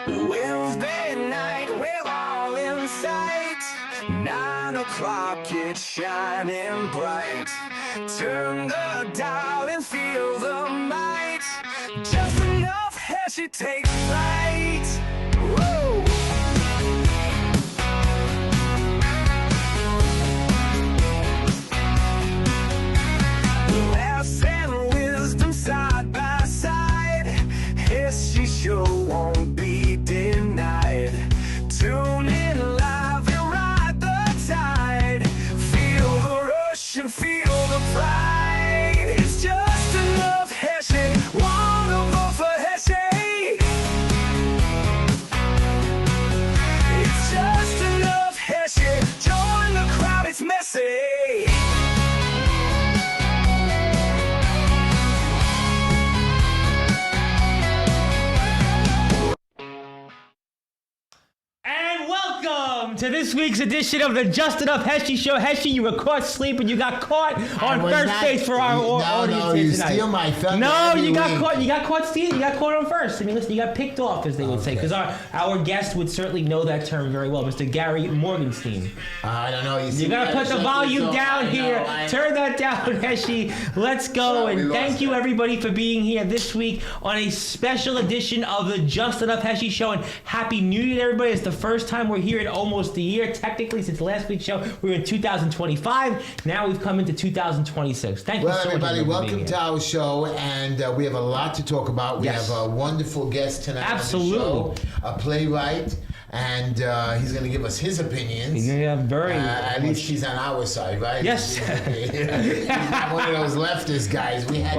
Wednesday night, we're all in sight. 9 o'clock, it's shining bright. Turn the dial and feel the might. Just enough Heshy takes flight. Woo! Laughs and wisdom side by side. Heshy show won't be denied. Tune in live and ride the tide. Feel the rush and feel the pride. It's just enough Heshy. Wanna vote for Heshy? It's just enough Heshy. Join the crowd, it's messy. Welcome to this week's edition of the Just Enough Heshy Show. Heshy, you were caught sleeping. You got caught on first base for our audience no, here you tonight. steal my thunder. No, you got caught. You got caught stealing. You got caught on first. I mean, listen, you got picked off, as they would say, because our guest would certainly know that term very well, Mr. Gary Morgenstein. I don't know. You gotta put the volume down here. Turn that down, Heshy. Let's go. And thank you, everybody, for being here this week on a special edition of the Just Enough Heshy Show. And Happy New Year to everybody. It's the first time we're here in almost a year, technically, since last week's show. We were in 2025. Now we've come into 2026. Thank you so much. Well, everybody, welcome to our show. And we have a lot to talk about. We have a wonderful guest tonight on the show, a playwright. And he's going to give us his opinions. Yeah, at least he's on our side, right? Yes. He's not one of those leftist guys. We had.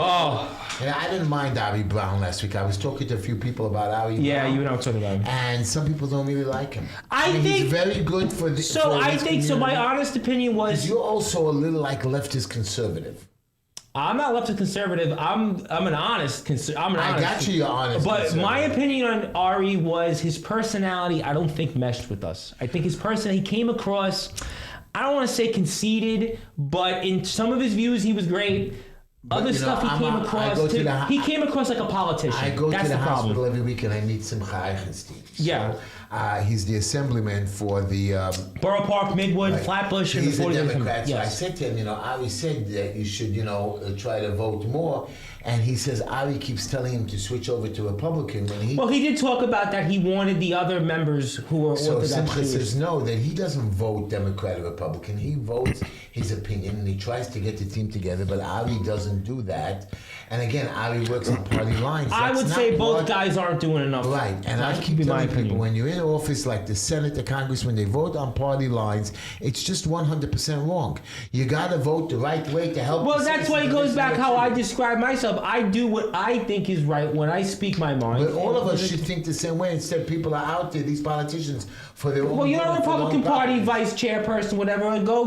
And I didn't mind Ari Brown last week. I was talking to a few people about Ari Brown. Yeah, you and I were talking about him. And some people don't really like him. I think he's very good for the. So I think so. My honest opinion was you're also a little like leftist conservative. I'm not leftist conservative. I'm an honest conservative. I got you. You're honest. But my opinion on Ari was his personality. I don't think meshed with us. I think his personality, he came across. I don't want to say conceited, but in some of his views, he was great. Other stuff he came across. He came across like a politician. I go That's to the hospital problem. every week and I meet Simcha Eichenstein. Yeah. He's the assemblyman for the Borough Park, Midwood, Flatbush, and he's the 40 a Democrat. So I yes. said to him, Ari said that you should, try to vote more. And he says Ari keeps telling him to switch over to Republican. Well, he did talk about that. He wanted the other members who were Orthodox. So Simcha says no, that he doesn't vote Democrat or Republican. He votes his opinion and he tries to get the team together, but Ari doesn't do that. And again, Ari works on party lines. I would say both guys aren't doing enough. Right, and I keep telling people, when you're in office like the Senate, the Congress, when they vote on party lines, it's just 100% wrong. You got to vote the right way to help. Well, that's why it goes back how I describe myself. I do what I think is right when I speak my mind. But all of us should think the same way. Instead, people are out there, these politicians, for their own. Well, you're a Republican Party vice chairperson, whatever. And go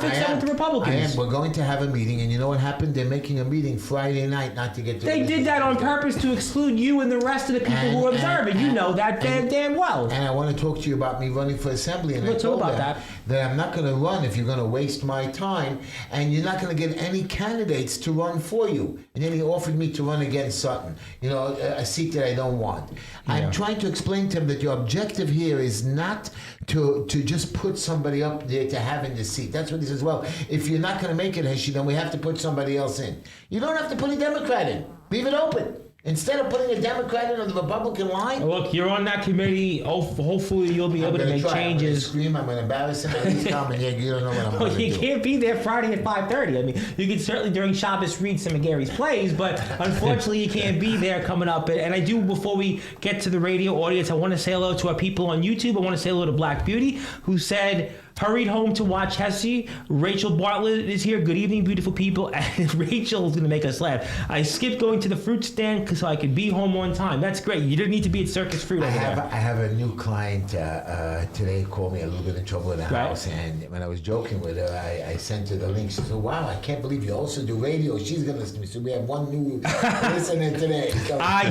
fix that with the Republicans. I am. We're going to have a meeting, and you know what happened? They're making a meeting Friday night, not to get to. They did that on purpose to exclude you and the rest of the people who are observing. You know that damn well. And I want to talk to you about me running for assembly. And we'll talk about that I'm not going to run if you're going to waste my time, and you're not going to get any candidates to run for you. And then he offered me to run against Sutton, a seat that I don't want. Yeah. I'm trying to explain to him that your objective here is not to just put somebody up there to have in the seat. That's what he says. Well, if you're not going to make it, Heshy, then we have to put somebody else in. You don't have to put a Democrat in. Leave it open. Instead of putting a Democrat in on the Republican line. Look, you're on that committee. Hopefully you'll be able to make changes. I'm going to embarrass him. He's coming. You don't know what I'm going to do. You can't be there Friday at 5:30. I mean, you can certainly during Shabbos read some of Gary's plays, but unfortunately you can't be there coming up. And I do, before we get to the radio audience, I want to say hello to our people on YouTube. I want to say hello to Black Beauty, who said, hurried home to watch Heshy. Rachel Bartlett is here. Good evening, beautiful people. And Rachel is going to make us laugh. I skipped going to the fruit stand so I could be home on time. That's great. You didn't need to be at Circus Fruit. I have a new client today called me a little bit in trouble in the house. And when I was joking with her, I sent her the link. She said, wow, I can't believe you also do radio. She's going to listen to me. So we have one new listener today.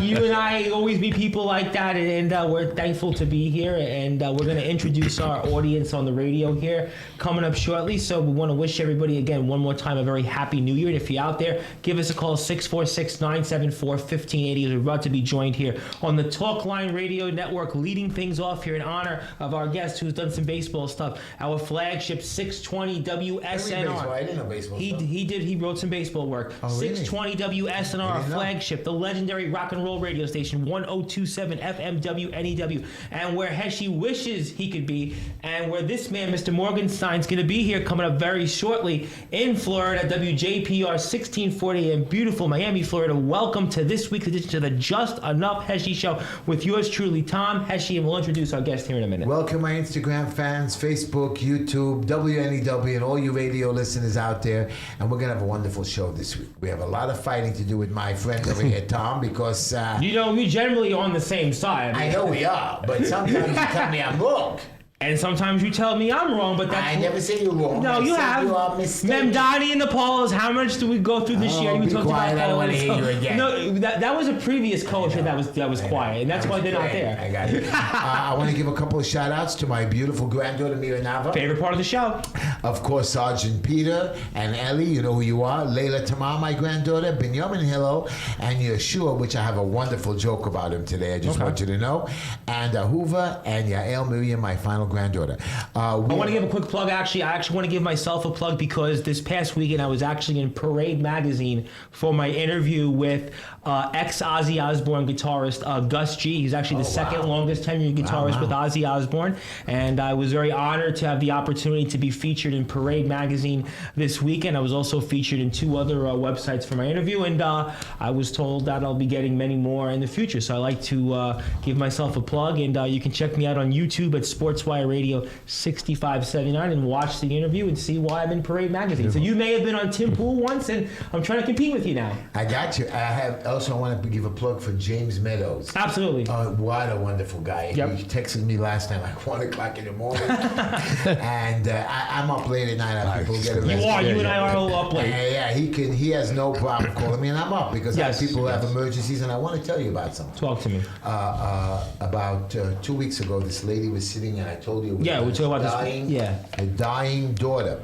You and I always meet people like that. And we're thankful to be here. And we're going to introduce our audience on the radio here coming up shortly. So we want to wish everybody again one more time a very happy New Year. And if you're out there, give us a call 646-974-1580. We're about to be joined here on the Talkline Radio Network, leading things off here in honor of our guest who's done some baseball stuff. Our flagship 620 WSNR. I didn't know baseball stuff. He wrote some baseball work. Oh, really? 620 WSNR, our flagship, the legendary rock and roll radio station, 1027 FM WNEW, and where Heshy wishes he could be, and where this man, Mr. Morgenstein, is going to be here coming up very shortly in Florida, WJPR 1640 in beautiful Miami, Florida. Welcome to this week's edition to the Just Enough Heshy Show with yours truly, Tom Heshy, and we'll introduce our guest here in a minute. Welcome my Instagram fans, Facebook, YouTube, WNEW, and all you radio listeners out there. And we're going to have a wonderful show this week. We have a lot of fighting to do with my friend over here, Tom, because... you know, we generally on the same side. I know we are, but sometimes you tell me I'm wrong. And sometimes you tell me I'm wrong, but that's... I never say you're wrong. No, you have. You are mistaken. Mamdani and the Pauls, how much do we go through this year? Be quiet, I don't want to hear you again. No, that was a previous culture that was quiet, and that's why they're not there. I got it. I want to give a couple of shout-outs to my beautiful granddaughter, Mira Nava. Favorite part of the show. Of course, Sergeant Peter and Ellie, you know who you are. Layla Tamar, my granddaughter. Benjamin Hillo, and Yeshua, which I have a wonderful joke about him today. I just want you to know. And Hoover and Yael Miriam, my final granddaughter. I want to give a quick plug. I actually want to give myself a plug because this past weekend I was actually in Parade magazine for my interview with ex-Ozzy Osbourne guitarist Gus G. He's actually the second longest tenured guitarist with Ozzy Osbourne, and I was very honored to have the opportunity to be featured in Parade magazine this weekend. I was also featured in 2 other websites for my interview, and I was told that I'll be getting many more in the future. So I like to give myself a plug, and you can check me out on YouTube at SportsWire Radio 6579 and watch the interview and see why I'm in Parade magazine. So you may have been on Tim Pool once, and I'm trying to compete with you now. I got you. I want to give a plug for James Meadows. Absolutely. What a wonderful guy. Yep. He texted me last night like 1 o'clock in the morning. And I'm up late at night. People get arrested. You are. You and I are all up late. Yeah, he has no problem calling me, and I'm up because I have people who have emergencies, and I want to tell you about something. Talk to me. About 2 weeks ago, this lady was sitting, and I told you, we talk about dying, this. Yeah. a dying daughter,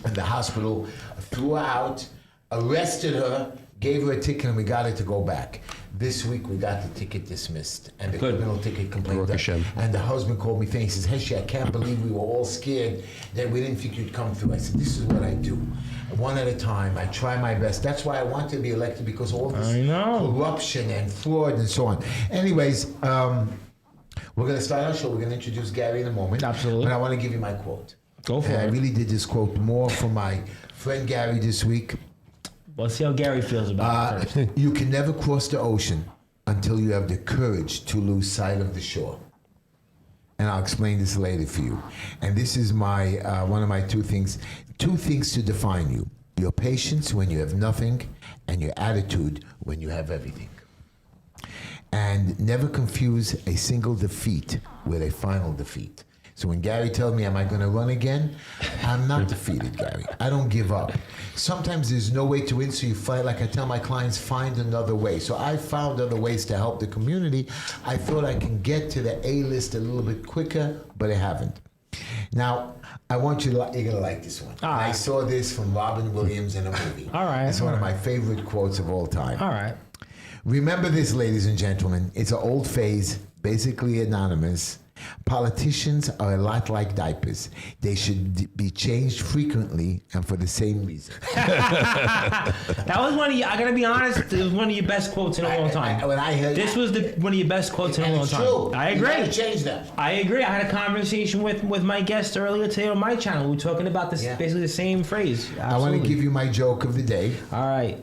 and the hospital threw her out, arrested her, gave her a ticket, and we got her to go back. This week we got the ticket dismissed and the criminal ticket complaint. And the husband called me saying, he says, Heshy, I can't believe we were all scared that we didn't think you'd come through. I said, this is what I do. One at a time. I try my best. That's why I want to be elected, because all this corruption and fraud and so on. Anyways, we're going to start our show. We're going to introduce Gary in a moment. Absolutely. But I want to give you my quote. Go for it. I really did this quote more for my friend Gary this week. Let's see how Gary feels about it first. You can never cross the ocean until you have the courage to lose sight of the shore. And I'll explain this later for you. And this is my one of my 2 things. 2 things to define you. Your patience when you have nothing, and your attitude when you have everything. And never confuse a single defeat with a final defeat. So when Gary tells me, am I going to run again? I'm not defeated, Gary. I don't give up. Sometimes there's no way to win, so you fight. Like I tell my clients, find another way. So I found other ways to help the community. I thought I can get to the A-list a little bit quicker, but I haven't. Now, I want you to, you're going to like this one. All right. I saw this from Robin Williams in a movie. All right. It's one of my favorite quotes of all time. All right. Remember this, ladies and gentlemen. It's an old phrase, basically anonymous. Politicians are a lot like diapers. They should be changed frequently and for the same reason. That was one of you. I gotta be honest. It was one of your best quotes in a long time. When I heard this was one of your best quotes in a long time. True. I agree. You gotta change that. I agree. I had a conversation with my guest earlier today on my channel. We were talking about this basically the same phrase. Absolutely. I want to give you my joke of the day. All right.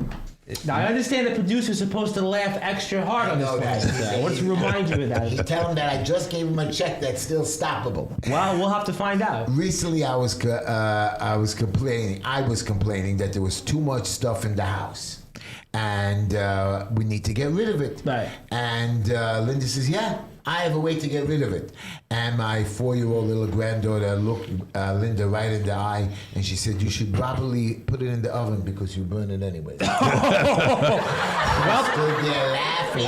Now, I understand the producer's supposed to laugh extra hard on this one. I want to remind you of that. You tell him that I just gave him a check that's still stoppable. Well, we'll have to find out. Recently, I was complaining that there was too much stuff in the house, and we need to get rid of it. Right. And Linda says, yeah, I have a way to get rid of it. And my 4-year-old little granddaughter looked Linda right in the eye, and she said, "You should probably put it in the oven because you burn it anyway." Well, Stood there laughing.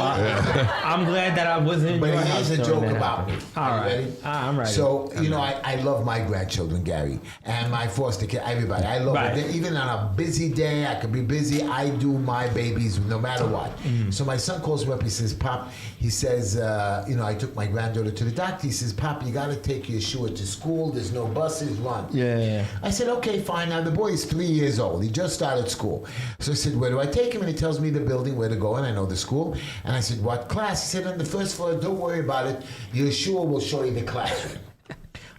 I'm glad that I wasn't in But your here's house a during joke that about me. happened. All Are you right. ready? I'm ready. So, I love my grandchildren, Gary, and my foster kid, everybody. I love Right. it. Even on a busy day, I could be busy, I do my babies no matter what. So my son calls me up, he says, "Pop," he says, I took my granddaughter to the doctor. He says, "Pop, you got to take Yeshua to school. There's no buses, run." Yeah. I said, "Okay, fine." Now, the boy is 3 years old. He just started school. So I said, "Where do I take him?" And he tells me the building where to go, and I know the school. And I said, "What class?" He said, "On the first floor. Don't worry about it. Yeshua will show you the classroom."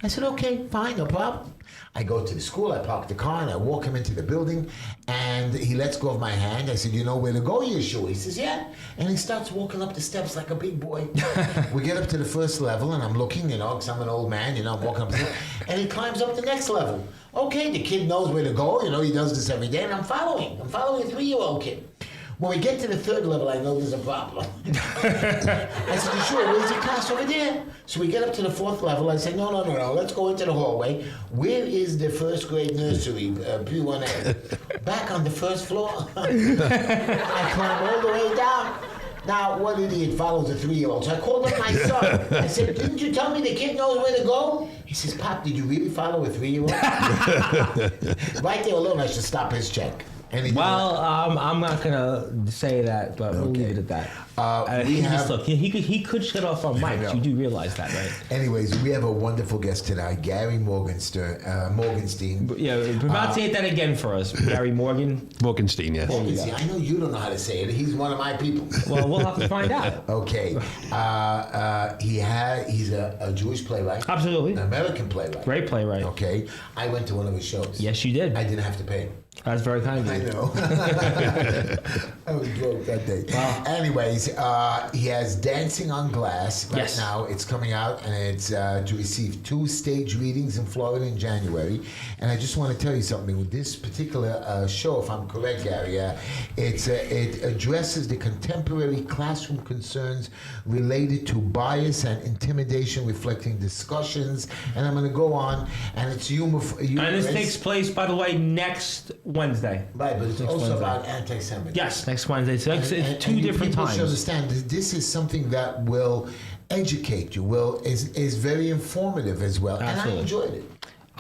I said, "Okay, fine, no problem." I go to the school, I park the car, and I walk him into the building, and he lets go of my hand. I said, "You know where to go, Yeshua?" He says, "Yeah." And he starts walking up the steps like a big boy. We get up to the first level, and I'm looking, because I'm an old man, I'm walking up the steps, and he climbs up the next level. Okay, the kid knows where to go, he does this every day, and I'm following a 3-year-old kid. When we get to the third level, I know there's a problem. I said, "Sure, where's your class?" "Over there." So we get up to the fourth level. I said, No. Let's go into the hallway. Where is the first grade nursery, P1A? Back on the first floor. I climb all the way down. Now, what idiot follows a 3-year-old? So I called up my son. I said, "Didn't you tell me the kid knows where to go?" He says, "Pop, did you really follow a 3-year-old?" Right there alone, I should stop his check. Well, I'm not gonna say that, but we'll leave it at that. He could shut off our mics. You do realize that, right? Anyways, we have a wonderful guest tonight, Gary Morgenstein. Pronunciate that again for us, Gary Morgenstein, yes. Morgenstein. I know you don't know how to say it. He's one of my people. Well, we'll have to find out. Okay. He's a Jewish playwright. Absolutely. An American playwright. Great playwright. Okay. I went to one of his shows. Yes, you did. I didn't have to pay him. That's very kind of you. I know. I was broke that day. Wow. Anyways, he has Dancing on Glass right now. It's coming out, and it's to receive 2 stage readings in Florida in January. And I just want to tell you something. With this particular show, if I'm correct, Gary, it addresses the contemporary classroom concerns related to bias and intimidation, reflecting discussions. And I'm going to go on, and it's humorous. And this takes place, by the way, next Wednesday. Right, but it's next also Wednesday. about anti-Semitism. Yes, next Wednesday. So it's 2 different people times. should understand that this is something that will educate you, is very informative as well. Absolutely. And I enjoyed it.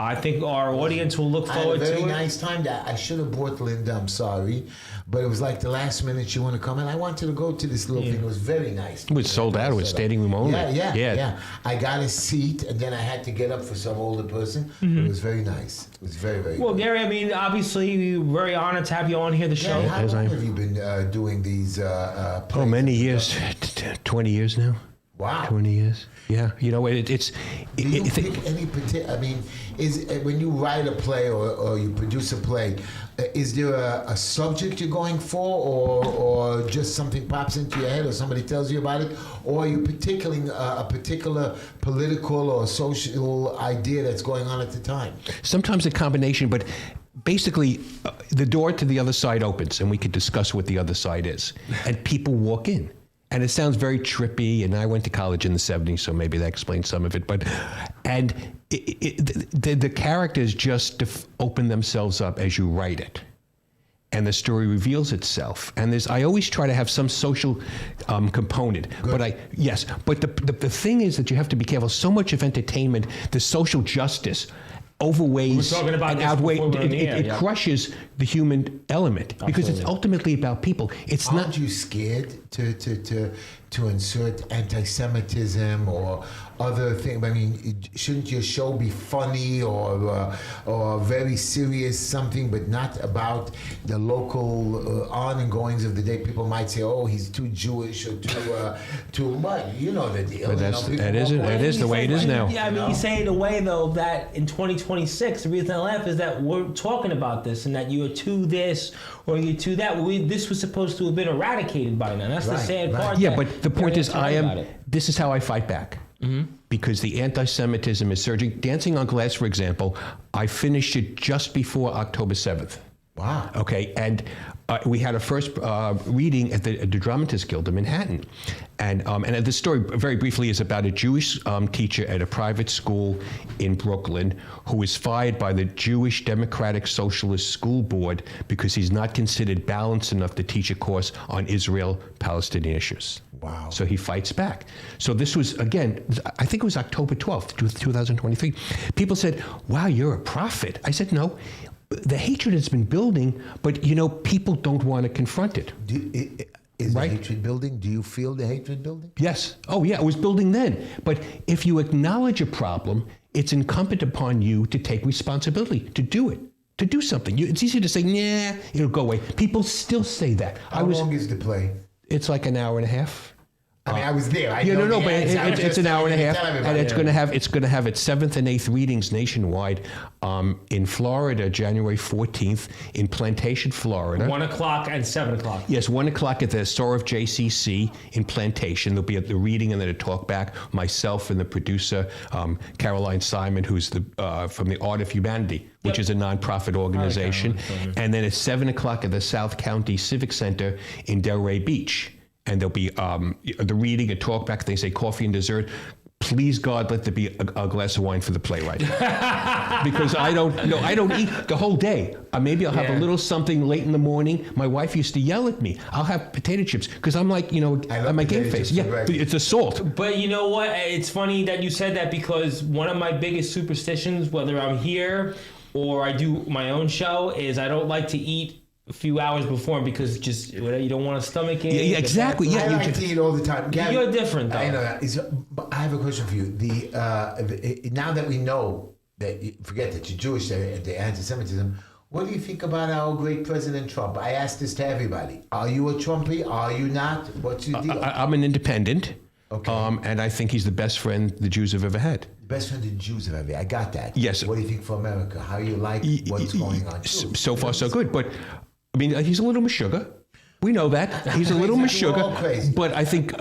I think our audience will look I had a forward to very it. nice time. I should have brought Linda, I'm sorry. But it was like the last minute she wanted to come, and I wanted to go to this little thing. It was very nice. It was sold out. It was standing room only. Yeah. I got a seat, and then I had to get up for some older person. It was very nice. It was very, very Well, good. Gary, I mean, obviously, we're very honored to have you on here, the show. Gary, how As long I- have you been doing these plays? Many years. 20 years now. Wow. 20 years. Yeah. It's... Do you pick any particular? I mean, when you write a play or you produce a play, is there a subject you're going for, or just something pops into your head, or somebody tells you about it, or are you particularly a particular political or social idea that's going on at the time? Sometimes a combination, but basically the door to the other side opens and we could discuss what the other side is. And people walk in. And it sounds very trippy, and I went to college in the 70s, so maybe that explains some of it. The characters just open themselves up as you write it. And the story reveals itself. And I always try to have some social component. Good. But the thing is that you have to be careful. So much of entertainment, the social justice, overweighs We were talking about and this outweighs. before we were on the air, It yeah. crushes the human element because it's ultimately about people. It's Aren't not. you scared to insert anti-Semitism or other things? I mean, shouldn't your show be funny or very serious something, but not about the local on and goings of the day? People might say, "Oh, he's too Jewish or too much." You know the deal. But that is the way it is now. Yeah, I mean, you say it in a way, though, that in 2026, the reason I laugh is that we're talking about this and that you're to this or you're to that. This was supposed to have been eradicated by now. That's the Right, sad right. part. Yeah, that but the point we is, have to worry about it. this is how I fight back. Because the anti-Semitism is surging. Dancing on Glass, for example, I finished it just before October 7th. Wow. Okay, and we had a first reading at the Dramatists Guild of Manhattan. And this story, very briefly, is about a Jewish teacher at a private school in Brooklyn who was fired by the Jewish Democratic Socialist School Board because he's not considered balanced enough to teach a course on Israel-Palestinian issues. Wow. So he fights back. So this was, again, I think it was October 12th, 2023. People said, wow, you're a prophet. I said, no. The hatred has been building, but, people don't want to confront it. Is Right? the hatred building? Do you feel the hatred building? Yes. Oh, yeah, it was building then. But if you acknowledge a problem, it's incumbent upon you to take responsibility, to do it, to do something. It's easy to say, nah, it'll go away. People still say that. How long is the play? It's like an hour and a half. I mean, I was there. I Yeah, know no, the but answer. I was it's just an hour and a trying half, to tell and everybody. it's going to have its 7th and 8th readings nationwide. In Florida, January 14th, in Plantation, Florida. 1 o'clock and 7 o'clock. Yes, 1 o'clock at the store of JCC in Plantation. There'll be the reading and then a talk back. Myself and the producer, Caroline Simon, who's from the Art of Humanity, which is a nonprofit organization. And then at 7 o'clock at the South County Civic Center in Delray Beach. And there'll be the reading, a talk back. They say coffee and dessert. Please, God, let there be a glass of wine for the playwright. Because I don't eat the whole day. Maybe I'll have a little something late in the morning. My wife used to yell at me. I'll have potato chips because I'm like, at my game face. Yeah, but it's a salt. But you know what? It's funny that you said that because one of my biggest superstitions, whether I'm here or I do my own show, is I don't like to eat a few hours before because just you don't want a stomach ache. Yeah, exactly. Yeah, I like to eat all the time. Gary, You're different, though. I know that. But I have a question for you. Now that we know that, forget that you're Jewish, the anti-Semitism, what do you think about our great President Trump? I ask this to everybody. Are you a Trumpy? Are you not? What's your deal? I'm an independent. Okay. And I think he's the best friend the Jews have ever had. Best friend the Jews have ever. I got that. Yes. What do you think for America? How you like what's going on? So far, so good. But I mean, he's a little Meshuggah. We know that. He's a little We're all Meshuggah. crazy. But I think,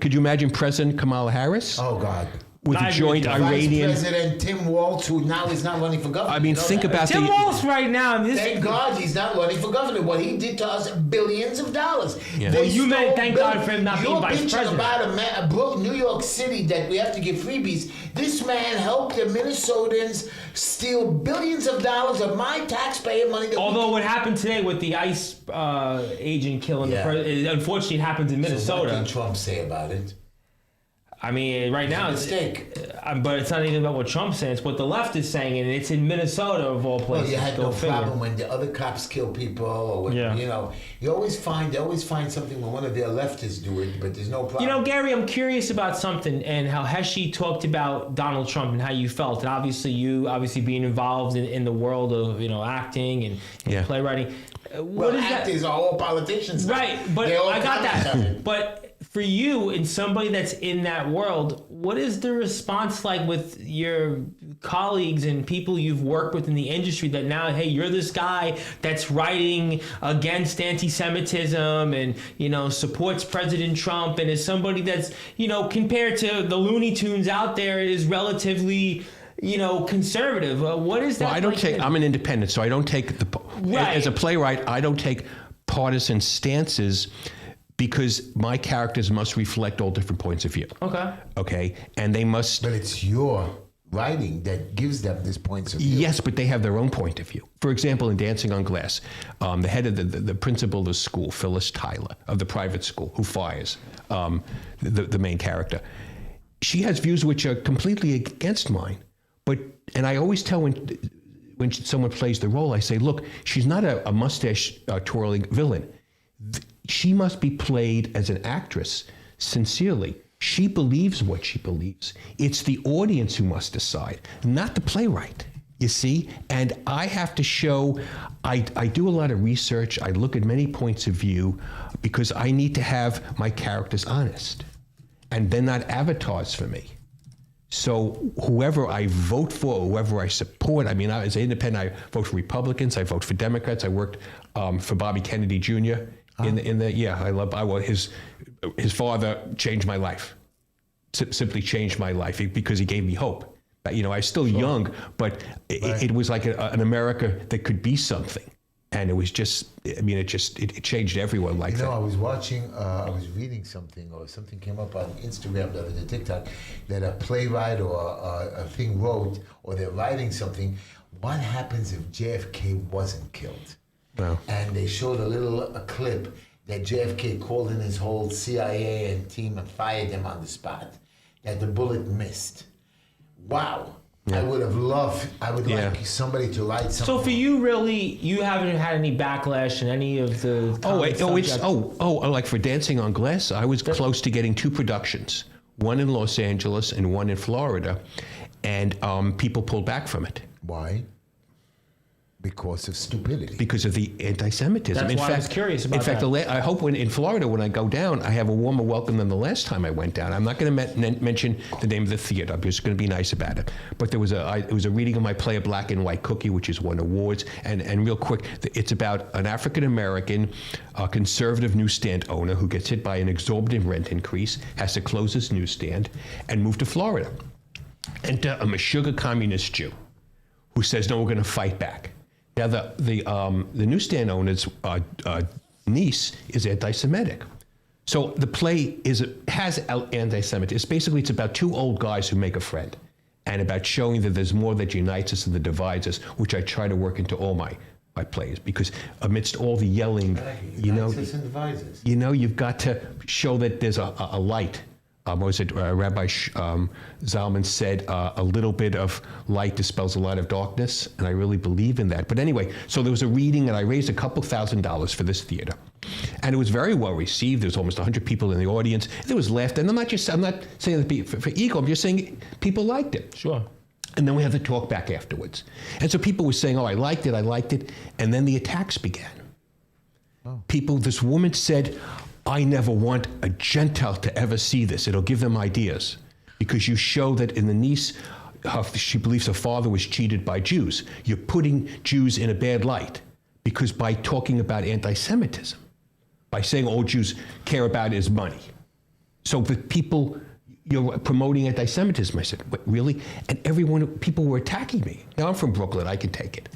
could you imagine President Kamala Harris Oh, God. with a joint Vice Iranian? President Tim Walz, who now is not running for governor. I mean, You know think that? about Tim the. Walz right now. Thank God he's not running for governor. What he did to us, billions of dollars. Yeah. They Well, you meant stole thank God for him not being vice You're president. bitching about New York City that we have to give freebies. This man helped the Minnesotans steal billions of dollars of my taxpayer money. That Although what happened today with the ICE agent killing Yeah. the president, unfortunately, it happens in So Minnesota. what did Trump say about it? I mean, right now, it's Mistake. but it's not even about what Trump's saying. It's what the left is saying, and it's in Minnesota of all Well, places. you had Go no figure. problem when the other cops kill people, or when, Yeah. they always find something when one of their leftists do it, but there's no problem. You know, Gary, I'm curious about something and how Heshy talked about Donald Trump and how you felt. And obviously, being involved in the world of, acting and Yeah. playwriting. well, What is that? actors are all politicians now. Right, but They all I got comment on that. it. But for you and somebody that's in that world, what is the response like with your colleagues and people you've worked with in the industry that now, hey, you're this guy that's writing against anti-Semitism and, supports President Trump and is somebody that's, compared to the Looney Tunes out there is relatively, conservative. What is that? Well, I don't take. I'm an independent, so I don't take Right. as a playwright. I don't take partisan stances because my characters must reflect all different points of view. Okay. Okay, and they must. But it's your writing that gives them this point of view. Yes, but they have their own point of view. For example, in Dancing on Glass, the head of the principal of the school, Phyllis Tyler, of the private school, who fires the main character, she has views which are completely against mine. And I always tell when someone plays the role, I say, look, she's not a mustache twirling villain. She must be played as an actress sincerely. She believes what she believes. It's the audience who must decide, not the playwright, you see? And I have to show, I do a lot of research. I look at many points of view because I need to have my characters honest. And they're not avatars for me. So whoever I vote for, whoever I support, I mean, as an independent, I vote for Republicans, I vote for Democrats. I worked for Bobby Kennedy Jr. His father changed my life, simply changed my life because he gave me hope. But, I was still young, but it was like an America that could be something. And it was just, I mean, it changed everyone like that. I was watching, I was reading something, or something came up on Instagram, the other day, TikTok, that a playwright or a thing wrote, or they're writing something. What happens if JFK wasn't killed? Wow. And they showed a clip that JFK called in his whole CIA and team and fired them on the spot. That the bullet missed. Wow. Yeah. I would like somebody to write something. So for you, really, you haven't had any backlash in any of the like for Dancing on Glass, I was close to getting 2 productions, one in Los Angeles and one in Florida, and people pulled back from it. Why? Because of stupidity. Because of the anti-Semitism. That's why I was curious about that. In fact, I hope in Florida, when I go down, I have a warmer welcome than the last time I went down. I'm not going to mention the name of the theater. I'm just going to be nice about it. But it was a reading of my play, A Black and White Cookie, which has won awards. And real quick, it's about an African-American conservative newsstand owner who gets hit by an exorbitant rent increase, has to close his newsstand, and move to Florida. Enter a Meshuggah communist Jew who says, no, we're going to fight back. Now, the newsstand owner's niece is anti-Semitic. So the play has anti-Semitism. It's about 2 old guys who make a friend, and about showing that there's more that unites us than that divides us, which I try to work into all my plays, because amidst all the yelling, you've got to show that there's a light. Rabbi Zalman said, a little bit of light dispels a lot of darkness, and I really believe in that. But anyway, so there was a reading, and I raised a couple $1,000s for this theater. And it was very well received. There was almost 100 people in the audience. There was laughter, and I'm not saying that for ego, I'm just saying people liked it. Sure. And then we had the talk back afterwards. And so people were saying, I liked it. And then the attacks began. Oh. This woman said, I never want a Gentile to ever see this. It'll give them ideas. Because you show that in the niece, she believes her father was cheated by Jews. You're putting Jews in a bad light. Because by talking about anti-Semitism, by saying all Jews care about is money. So the people, you're promoting anti-Semitism. I said, what, really? And people were attacking me. Now I'm from Brooklyn, I can take it.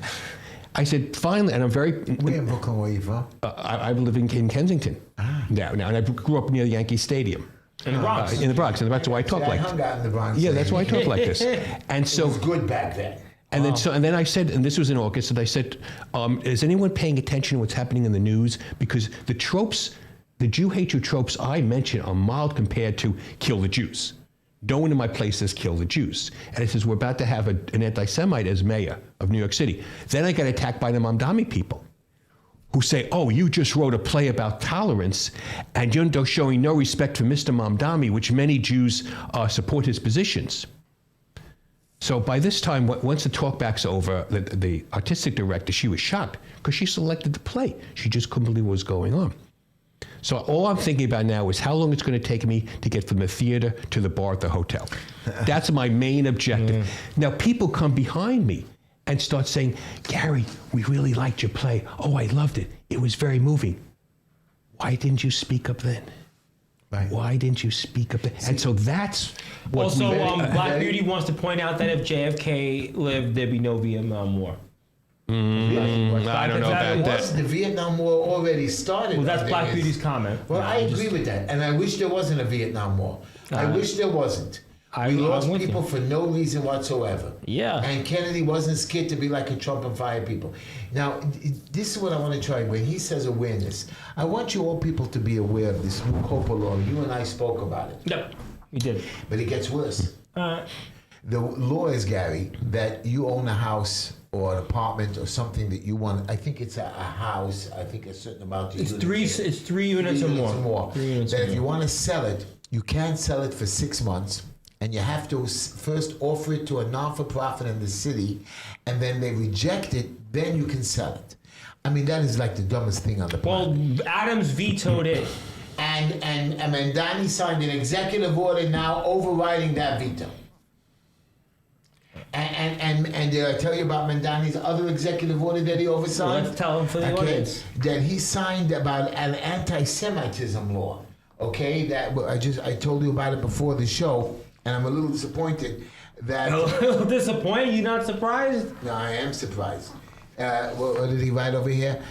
I said, finally, and I'm very... Where in Brooklyn were you from? I live in Kensington. Now, and I grew up near Yankee Stadium. In the Bronx. In the Bronx, and that's why I talk like this. I hung out in the Bronx. Yeah, that's why I talk like this. And so... It was good back then. And then I said, and this was in August, and I said, is anyone paying attention to what's happening in the news? Because the tropes, the Jew hatred tropes I mention are mild compared to kill the Jews. No one in my place says kill the Jews. And it says we're about to have an anti-Semite as mayor of New York City. Then I got attacked by the Mamdani people who say, oh, you just wrote a play about tolerance and you're showing no respect for Mr. Mamdani, which many Jews support his positions. So by this time, once the talkback's over, the artistic director, she was shocked because she selected the play. She just couldn't believe what was going on. So all I'm thinking about now is how long it's going to take me to get from the theater to the bar at the hotel. That's my main objective. Now people come behind me and start saying, Gary, we really liked your play. Oh, I loved it. It was very moving. Why didn't you speak up then? Right. Why didn't you speak up then? And so that's what also, Black Beauty wants to point out that if JFK lived, there'd be no Vietnam War. I don't know about that. The Vietnam War already started. Well, that's Black Beauty's comment. Well, I agree with that, and I wish there wasn't a Vietnam War. I wish there wasn't. We lost people for no reason whatsoever. Yeah. And Kennedy wasn't scared to be like a Trump and fire people. Now, this is what I want to try. When he says awareness, I want you all people to be aware of this new COPA law. You and I spoke about it. Yep, we did. But it gets worse. The law is, Gary, that you own a house or an apartment or something that you want. I think it's a house. I think a certain amount of units. It's three units or more. That if you want to sell it, you can't sell it for 6 months. And you have to first offer it to a non-for-profit in the city, and then they reject it, then you can sell it. I mean, that is like the dumbest thing on the planet. Well, Adams vetoed it. And Mamdani signed an executive order now overriding that veto. And did I tell you about Mamdani's other executive order that he oversigned? Well, let's tell him for the audience. That he signed about an anti-Semitism law. Okay, that I told you about it before the show. And I'm a little disappointed that... A little disappointed? You not surprised? No, I am surprised. What did he write over here?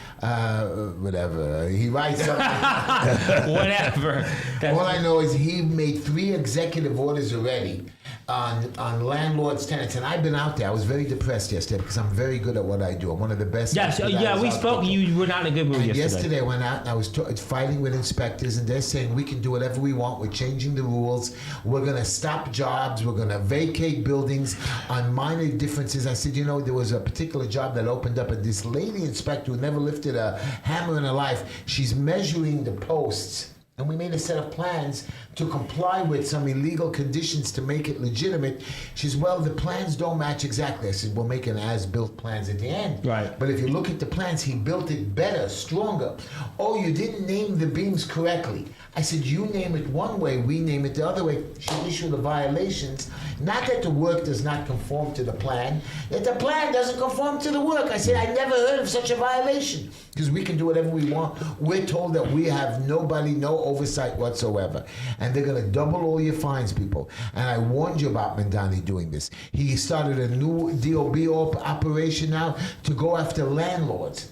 Whatever. He writes something. Whatever. All I know is he made 3 executive orders already on landlords, tenants, and I've been out there. I was very depressed yesterday because I'm very good at what I do. I'm one of the best. Yes, yeah, we spoke. You were not in a good mood and yesterday. Yesterday I went out and I was fighting with inspectors, and they're saying we can do whatever we want. We're changing the rules. We're going to stop jobs. We're going to vacate buildings on minor differences. I said, there was a particular job that opened up, and this lady inspector who never lifted a hammer in her life, she's measuring the posts. And we made a set of plans to comply with some illegal conditions to make it legitimate. She says, well, the plans don't match exactly. I said, we'll make an as-built plans at the end. Right. But if you look at the plans, he built it better, stronger. Oh, you didn't name the beams correctly. I said, you name it one way, we name it the other way. She issued the violations. Not that the work does not conform to the plan, that the plan doesn't conform to the work. I said, I never heard of such a violation. Because we can do whatever we want. We're told that we have nobody, no oversight whatsoever. And they're going to double all your fines, people. And I warned you about Mamdani doing this. He started a new DOB operation now to go after landlords.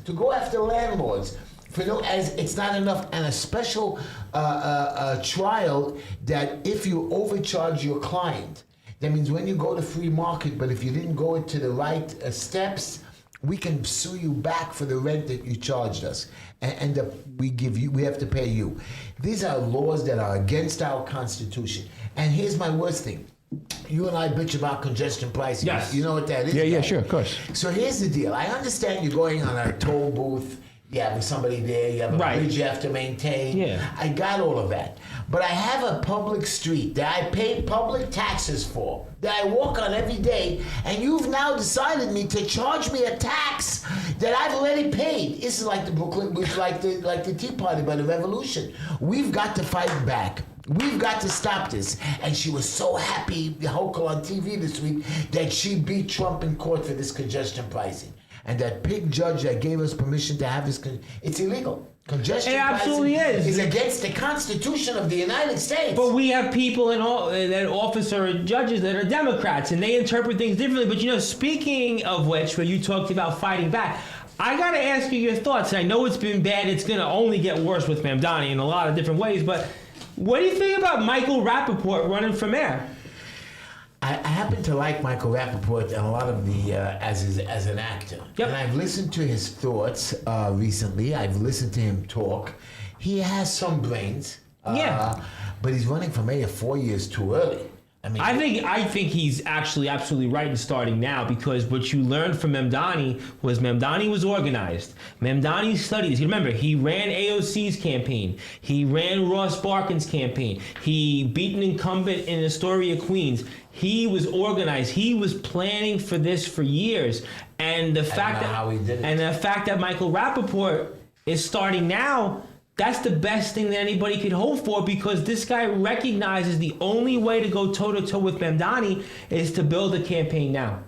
As it's not enough, and a special trial that if you overcharge your client, that means when you go to free market, but if you didn't go to the right steps, we can sue you back for the rent that you charged us, and we have to pay you. These are laws that are against our Constitution. And here's my worst thing. You and I bitch about congestion pricing. Yes. You know what that is? Yeah, right? sure, of course. So here's the deal. I understand you're going on a toll booth. You have somebody there. You have a bridge you have to maintain. Yeah. I got all of that. But I have a public street that I pay public taxes for, that I walk on every day, and you've now decided to charge me a tax that I've already paid. This is like the Brooklyn, like the Tea Party by the Revolution. We've got to fight back. We've got to stop this. And she was so happy, Hochul on TV this week, that she beat Trump in court for this congestion pricing. And that pig judge that gave us permission to have it's illegal. Congestion It absolutely pricing is. against the Constitution of the United States. But we have people in all that office or judges that are Democrats, and they interpret things differently. But speaking of which, when you talked about fighting back, I got to ask you your thoughts. I know it's been bad. It's going to only get worse with Mamdani in a lot of different ways. But what do you think about Michael Rappaport running for mayor? I happen to like Michael Rappaport and a lot of the as an actor. Yep. And I've listened to his thoughts recently. I've listened to him talk. He has some brains. But he's running for mayor 4 years too early. I think he's actually absolutely right in starting now, because what you learned from Mamdani was organized. Mamdani studied. Remember, he ran AOC's campaign. He ran Ross Barkan's campaign. He beat an incumbent in Astoria, Queens. He was organized. He was planning for this for years. And the fact that Michael Rappaport is starting now, that's the best thing that anybody could hope for, because this guy recognizes the only way to go toe-to-toe with Mamdani is to build a campaign now.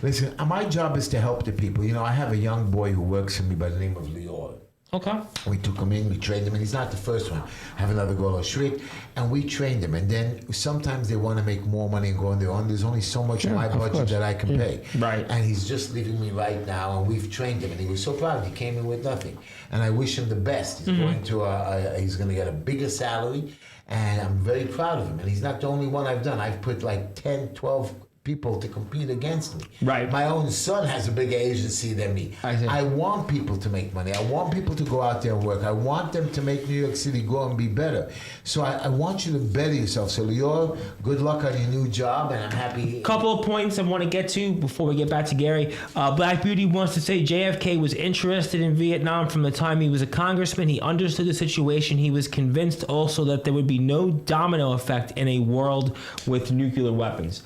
Listen, my job is to help the people. I have a young boy who works for me by the name of Lior. Okay. We took him in, we trained him, and he's not the first one. I have another girl, Shrik, and we trained him. And then sometimes they want to make more money and go on their own. There's only so much in my budget that I can pay. Right. And he's just leaving me right now, and we've trained him, and he was so proud. He came in with nothing. And I wish him the best. He's going to he's going to get a bigger salary, and I'm very proud of him. And he's not the only one I've done. I've put like 10, 12 people to compete against me. Right. My own son has a bigger agency than me. I want people to make money. I want people to go out there and work. I want them to make New York City grow and be better. So I want you to better yourself. So Lior, good luck on your new job, and I'm happy. Couple of points I want to get to before we get back to Gary. Black Beauty wants to say JFK was interested in Vietnam from the time he was a congressman. He understood the situation. He was convinced also that there would be no domino effect in a world with nuclear weapons.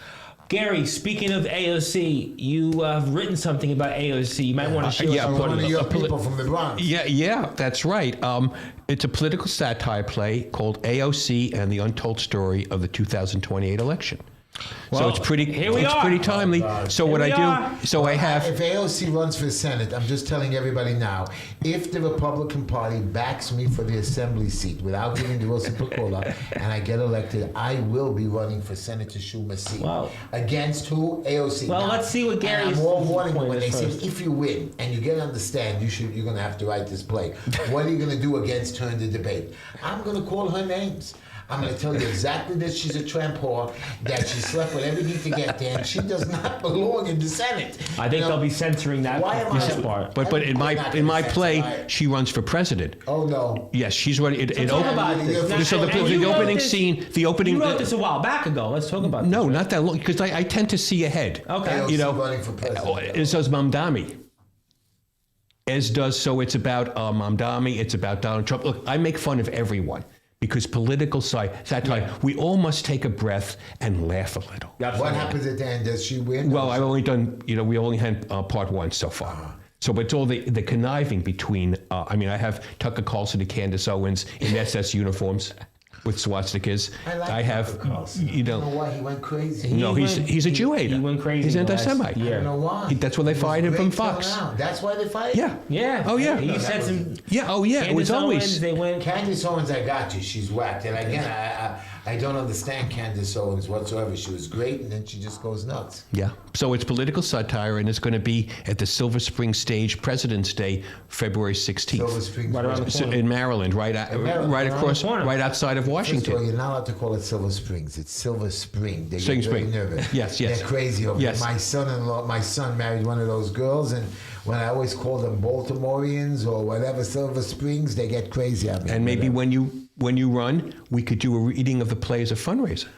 Gary, speaking of AOC, you have written something about AOC. You might want to share one of your people from the Bronx. Yeah, that's right. It's a political satire play called AOC and the Untold Story of the 2028 election. So Well, it's pretty. here we it's are. pretty timely. So what Here we I are. do? So I have. If AOC runs for Senate, I'm just telling everybody now, if the Republican Party backs me for the assembly seat without giving the Wilson Piccola and I get elected, I will be running for Senator Schumer's seat. Wow. Against who? AOC. Well, Now, let's see what Gary's and I'm all warning you point when they is say, first. if you win and you get to understand, you're going to have to write this play. What are you going to do against her in the debate? I'm going to call her names. I'm going to tell you exactly that she's a tramp whore, that she slept with everything to get there, and she does not belong in the Senate. I think they'll be censoring that Why am I- part. But in my play, she runs for president. Oh no. Yes, she's running. It Talk opens. about this. Now, So the And you wrote opening this- scene, the opening. You wrote this a while back ago. Let's talk about No, this. not that long, because I tend to see ahead. Okay. AOC You know, running for president. as does Mamdani. As does, so it's about Mamdani, it's about Donald Trump. Look, I make fun of everyone because political satire, we all must take a breath and laugh a little. What happens at the end? Does she win? Well, I've only done, we only had part one so far. So, but it's all the conniving between, I have Tucker Carlson and Candace Owens in SS uniforms with swastikas. I like I have, Tucker Carlson. you I don't know know, why he went crazy. no, he's a Jew hater. He went crazy. He's the last anti-Semite. I year. don't know why. That's why they He was fired him from great filling Fox. out. That's why they fired Yeah. him? Yeah. Oh, yeah. He said some. Yeah, oh yeah, it was Candace always. Owens, they went. Candace Owens, I got you. She's whacked. And again, I don't understand Candace Owens whatsoever. She was great, and then she just goes nuts. Yeah. So it's political satire, and it's going to be at the Silver Spring Stage, President's Day, February 16th. Silver Spring. Right around the So in Maryland, right Maryland, right around across, the corner. right outside of First of all, Washington. you're not allowed to call it Silver Springs. It's Silver Spring. They Spring, get very Spring. nervous. Yes, yes. They're crazy over Yes. there. My son married one of those girls, and when I always call them Baltimoreans or whatever, Silver Springs, they get crazy at me. And maybe when you run, we could do a reading of the play as a fundraiser.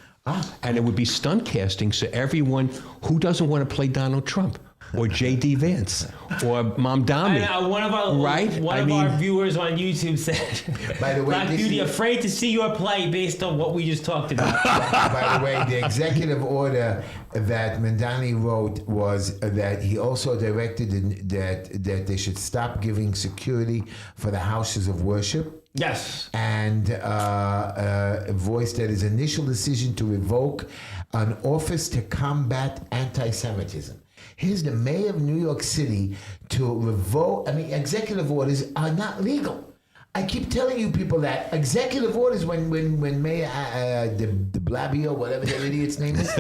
And it would be stunt casting, so everyone who doesn't want to play Donald Trump or J.D. Vance or Mamdani. One of our Right? One I of mean- our viewers on YouTube said, By the way, Black this Beauty, is- afraid to see your play based on what we just talked about. By the way, the executive order that Mamdani wrote was that he also directed that they should stop giving security for the houses of worship. Yes. And voiced that his initial decision to revoke an office to combat anti-Semitism. Here's the mayor of New York City to revoke. Executive orders are not legal. I keep telling you people that executive orders, when Mayor de Blasio, whatever that idiot's name is,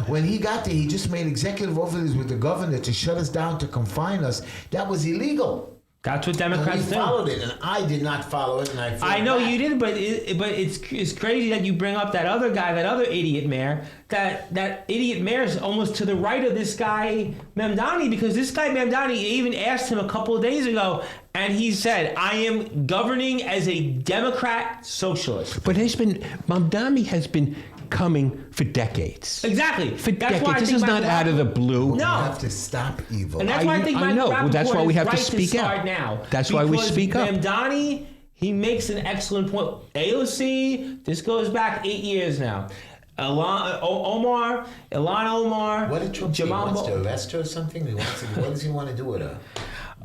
when he got there, he just made executive orders with the governor to shut us down, to confine us. That was illegal. That's what And Democrats we do. followed it, and I did not follow it, and I feel I know bad. you did, but it's crazy that you bring up that other guy, that other idiot mayor. That idiot mayor is almost to the right of this guy Mamdani, because this guy Mamdani even asked him a couple of days ago, and he said, "I am governing as a Democrat socialist." But Mamdani has been coming for decades. Exactly. For That's why I decades. This think is Michael not out of the blue. No. We have to stop evil. And that's why I think Michael know. Rappaport That's why we is have to right speak start out. now. That's why we Because speak up. Mamdani, he makes an excellent point. AOC, this goes back 8 years now. Ilhan Omar, What did Trump say? He Jamal wants Bo- to arrest her or something? What does he want to do with her?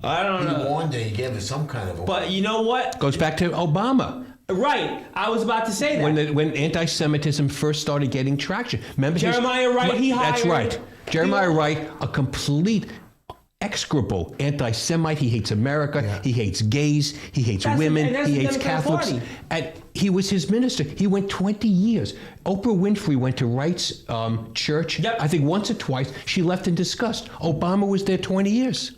I don't He know. warned her. He gave her some kind of a... But you know what? Goes back to Obama. Right. I was about to say that. When anti-Semitism first started getting traction. Remember Jeremiah Wright, he That's hired- right. Jeremiah Wright, a complete execrable anti-Semite. He hates America. Yeah. He hates gays. He hates That's women. and that's He the hates Democrat Catholics. Party. And he was his minister. He went 20 years. Oprah Winfrey went to Wright's church, Yep. I think once or twice. She left in disgust. Obama was there 20 years.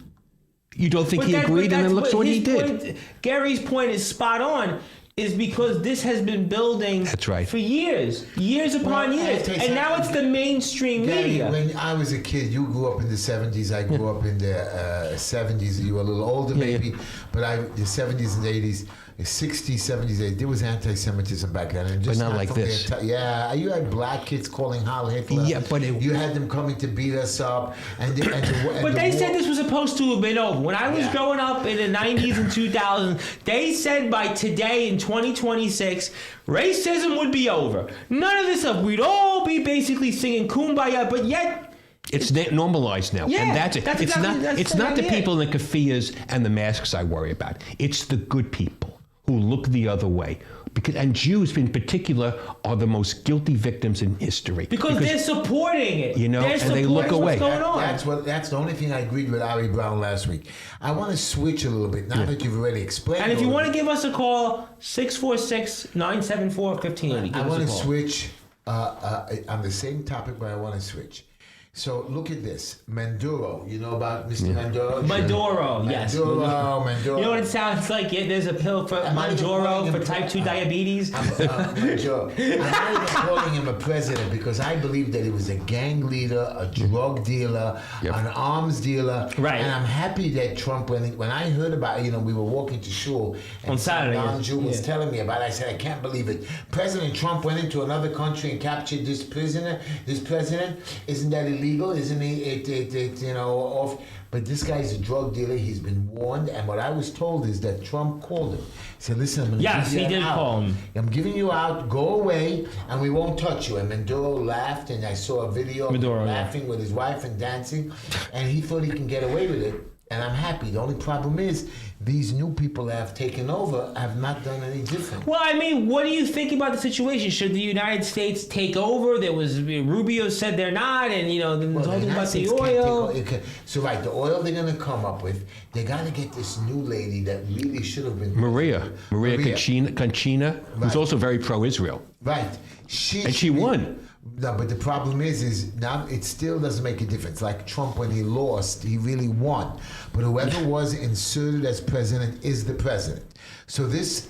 You don't think But he that- agreed, but and then that's look what his he did. point- Gary's point is spot on. Is because this has been building That's right. for years upon Well, I'll years, tell you and now something. it's the mainstream Gary, media. when I was a kid, you grew up in the 70s. I grew up in the 70s. You were a little older, Yeah, maybe. But the 70s and 80s, the 60s, 70s, 80s, there was anti-Semitism back then. And just not like from this. Yeah, you had black kids calling Heil Hitler. Yeah, but you had them coming to beat us up. But they said this was supposed to have been over. When I was Yeah. growing up in the 90s and 2000s, they said by today in 2026, racism would be over. None of this stuff. We'd all be basically singing Kumbaya, but yet... It's normalized now, Yeah, and that's it. that's It's exactly- not. that's It's not the exactly it. people in the keffiyehs and the masks I worry about. It's the good people who look the other way. and Jews in particular are the most guilty victims in history. Because they're supporting it. You know, they're and they look away. What's going on. That's the only thing I agreed with Ari Brown last week. I want to switch a little bit now that you've already explained. And if you all want to of it. give us a call, 646-974-1580. I want to switch on the same topic, but I want to switch. So look at this. Maduro, you know about Mr. Maduro? Maduro, yes. Maduro. You know what it sounds like? Yeah, there's a pill for Maduro for type 2 diabetes. Maduro. I'm not even calling him a president because I believe that he was a gang leader, a drug dealer, an arms dealer. Right. And I'm happy that Trump, when I heard about it, we were walking to shul and On Saturday, Jew was telling me about it. I said, I can't believe it. President Trump went into another country and captured this president. Isn't that illegal? Isn't he? Off. But this guy's a drug dealer. He's been warned. And what I was told is that Trump called him. He said, listen, I'm going to give you he did out. call him. I'm giving you out. Go away, and we won't touch you. And Maduro laughed, and I saw a video of him laughing with his wife and dancing. And he thought he can get away with it. And I'm happy. The only problem is these new people that have taken over have not done any different. Well, I mean, what do you think about the situation? Should the United States take over? Rubio said they're not, and they're talking about the oil. So the oil they're going to come up with, they got to get this new lady that really should have been Maria Conchina, who's also very pro-Israel. Right. She won. No, but the problem is now it still doesn't make a difference. Like Trump, when he lost, he really won. But whoever was inserted as president is the president. So this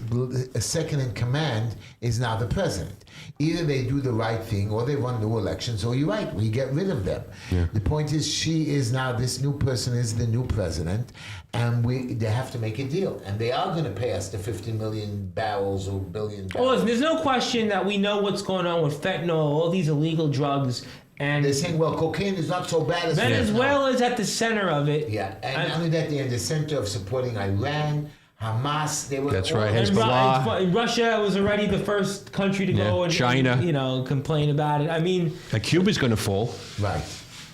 second in command is now the president. Either they do the right thing or they run new elections, or you're right, we get rid of them. Yeah. The point is this new person is the new president, and they have to make a deal. And they are going to pay us the 50 million barrels or billion barrels. Well, listen, there's no question that we know what's going on with fentanyl, all these illegal drugs. And they're saying, well, cocaine is not so bad as Venezuela is at the center of it. Yeah, and not only that, they're in the center of supporting Iran, Hamas. They were. That's right. Hezbollah. Russia was already the first country to go and China. Complain about it. I mean, Cuba's going to fall. Right.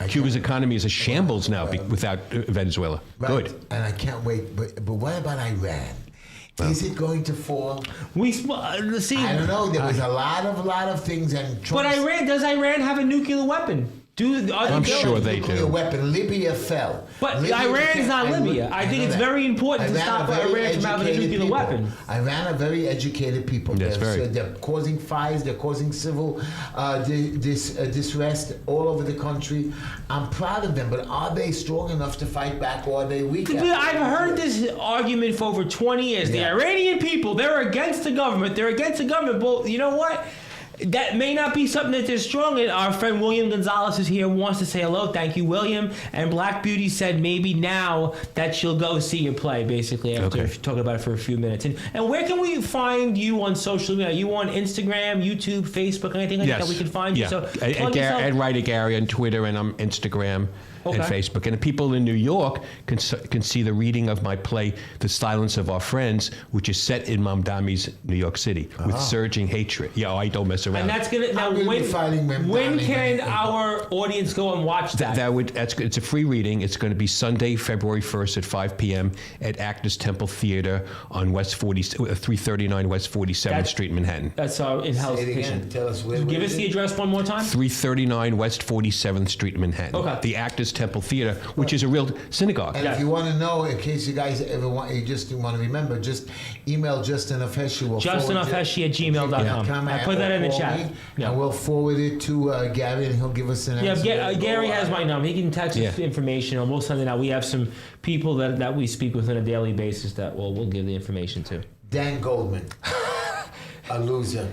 Cuba's economy is a shambles now without Venezuela. Right. Good. And I can't wait. But what about Iran? Is it going to fall? See. I don't know. There was a lot of things, and But does Iran have a nuclear weapon? I'm sure they do. Weapon. Libya fell. But Iran is not Libya. I think it's very important to stop Iran from having a nuclear weapon. Iran are very educated people. They're causing fires. They're causing civil disrest all over the country. I'm proud of them, but are they strong enough to fight back, or are they weak? I've heard this argument for over 20 years. The Iranian people, they're against the government. They're against the government. But you know what? That may not be something that they're strong in. Our friend William Gonzalez is here, wants to say hello. Thank you, William. And Black Beauty said maybe now that she'll go see your play, basically, after talking about it for a few minutes. And where can we find you on social media? Are you on Instagram, YouTube, Facebook, anything like that we can find you? So Ed Ryder Gary on Twitter, and I'm Instagram. And Facebook. And the people in New York can see the reading of my play, The Silence of Our Friends, which is set in Mamdani's New York City with surging hatred. Yeah, I don't mess around. And that's going to... Now, when can our audience go and watch that? It's a free reading. It's going to be Sunday, February 1st at 5 p.m. at Actors Temple Theater on 339 West 47th Street, Manhattan. That's our in-house kitchen. Tell us where. Give us the address one more time. 339 West 47th Street, Manhattan. Okay. The Actors Temple Theater, which is a real synagogue. And if you want to know, in case you guys ever want, you just want to remember, just email Justin of Heshy. JustinofHeshy@gmail.com. I put that in the chat. And we'll forward it to Gary, and he'll give us an answer. Gary has my number. He can text us information, and we'll send it out. We have some people that we speak with on a daily basis that we'll give the information to. Dan Goldman, a loser.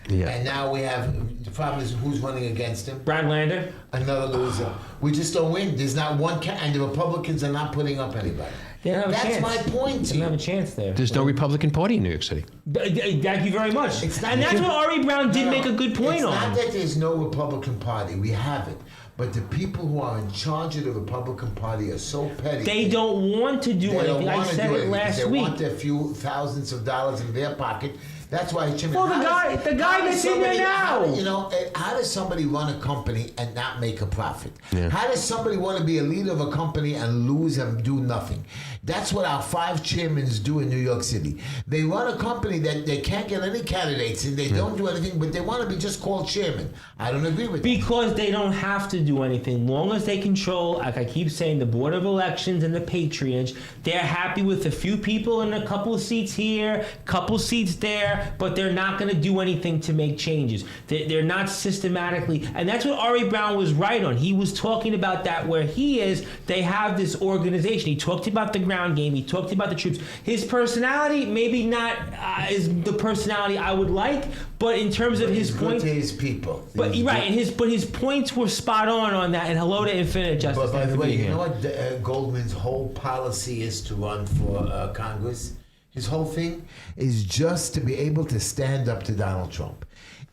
Yeah. And now we have, the problem is who's running against him? Brad Lander. Another loser. We just don't win. There's not one, and the Republicans are not putting up anybody. They don't have a chance. That's my point. They don't have a chance there. There's no Republican Party in New York City. Thank you very much. And that's what Ari Brown did make a good point on. It's not that there's no Republican Party. We have it. But the people who are in charge of the Republican Party are so petty. They don't want to do anything. I said it last week. They want their few thousands of dollars in their pocket. That's why Chairman. Well, the how guy does that's in there somebody- now. how does somebody run a company and not make a profit? Yeah. How does somebody want to be a leader of a company and lose and do nothing? That's what our 5 chairmen do in New York City. They run a company that they can't get any candidates and they don't do anything, but they want to be just called chairman. I don't agree with that. Because they don't have to do anything. Long as they control, like I keep saying, the Board of Elections and the patronage, they're happy with a few people and a couple of seats here, couple seats there, but they're not going to do anything to make changes. They're not systematically, and that's what Ari Brown was right on. He was talking about that where he is, they have this organization. He talked about the ground game. He talked about the troops. His personality, maybe not is the personality I would like, but in terms of his He's point, good to his people. but He's right, good. and his points were spot on that. And hello to Infinite Justice. But by Thank the you for way, being you here. know what Goldman's whole policy is to run for Congress? His whole thing is just to be able to stand up to Donald Trump.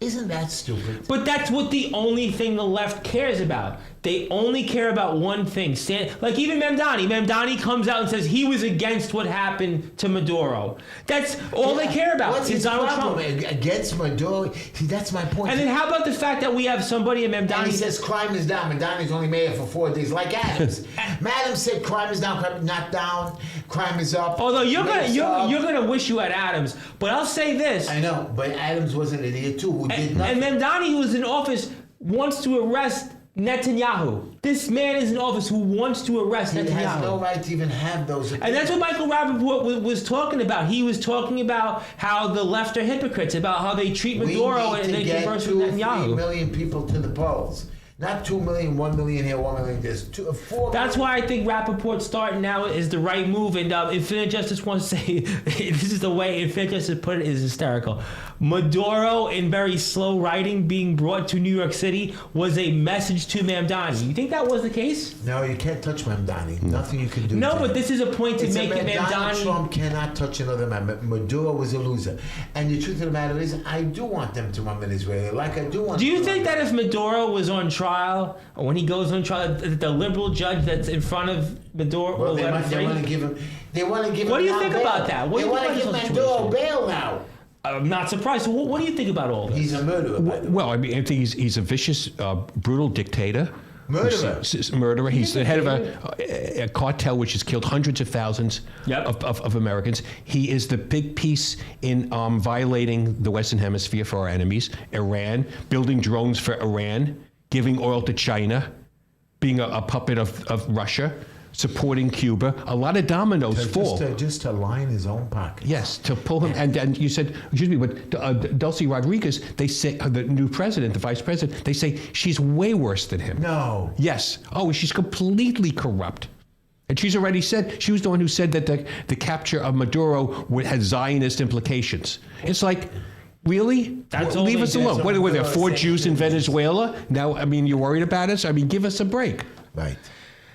Isn't that stupid? But that's what the only thing the left cares about. They only care about one thing. Like even Mamdani. Mamdani comes out and says he was against what happened to Maduro. That's all they care about. What's is his Donald problem? Trump. Against Maduro? See, that's my point. And then how about the fact that we have somebody in And Mamdani he says crime is down. Mamdani's only mayor for 4 days, like Adams. Adams said crime is down, crime is not down, crime is up. Although you're rate's up. gonna wish you had Adams, but I'll say this. I know, but Adams was an idiot too, who did nothing. And Mamdani, who is in office, wants to arrest Netanyahu. This man is in office who wants to arrest He Netanyahu. has no right to even have those opinions. And that's what Michael Rappaport was talking about. He was talking about how the left are hypocrites, about how they treat Maduro we and need they to get converse 2 with or 3 Netanyahu. million people to the polls. Not 2 million, 1 million here, 1 million there. 4 That's why I think Rappaport starting now is the right move. And Infinite Justice wants to say, this is the way Infinite Justice put it, is hysterical. Maduro, in very slow writing, being brought to New York City was a message to Mamdani. You think that was the case? No, you can't touch Mamdani. Nothing you can do. No, to but him. this is a point to It's make it Donald Mamdani. Trump cannot touch another man. Maduro was a loser. And the truth of the matter is, I do want them to run Venezuela. Like I do want Do you to think run- that if Maduro was on trial, or when he goes on trial, that the liberal judge that's in front of Maduro Well, will they let him want free? to give him. They want to give What him. do you now think bail. about that? What do They you want to think give about this Maduro situation? bail now. I'm not surprised. So what do you think about all this? He's a murderer. by the way. Well, I mean, I think he's a vicious, brutal dictator. Murderer. Murderer. He's the head of a cartel which has killed hundreds of thousands Yep. of Americans. He is the big piece in violating the Western Hemisphere for our enemies, Iran, building drones for Iran, giving oil to China, being a puppet of Russia, supporting Cuba. A lot of dominoes fall. Just to line his own pocket. Yes, to pull him. And you said, excuse me, but Dulce Rodriguez, they say, the new president, the vice president, they say she's way worse than him. No. Yes. Oh, she's completely corrupt. And she's already said, she was the one who said that the capture of Maduro had Zionist implications. It's like, really? That's all Leave they us did. alone. So What were there, Maduro 4 said Jews in he was- Venezuela? Now, I mean, you're worried about us? I mean, give us a break. Right.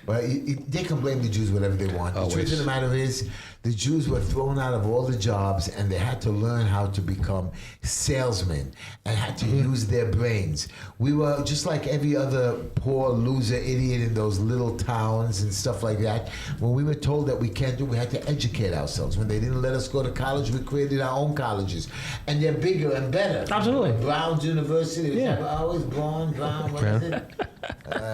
But they can blame the Jews whatever they want. The truth Always. of the matter is, the Jews were thrown out of all the jobs and they had to learn how to become salesmen and had to use their brains. We were just like every other poor loser idiot in those little towns and stuff like that. When we were told that we can't do, we had to educate ourselves. When they didn't let us go to college, we created our own colleges. And they're bigger and better. Absolutely. Brown's University. Yeah. Always Brown, what is it?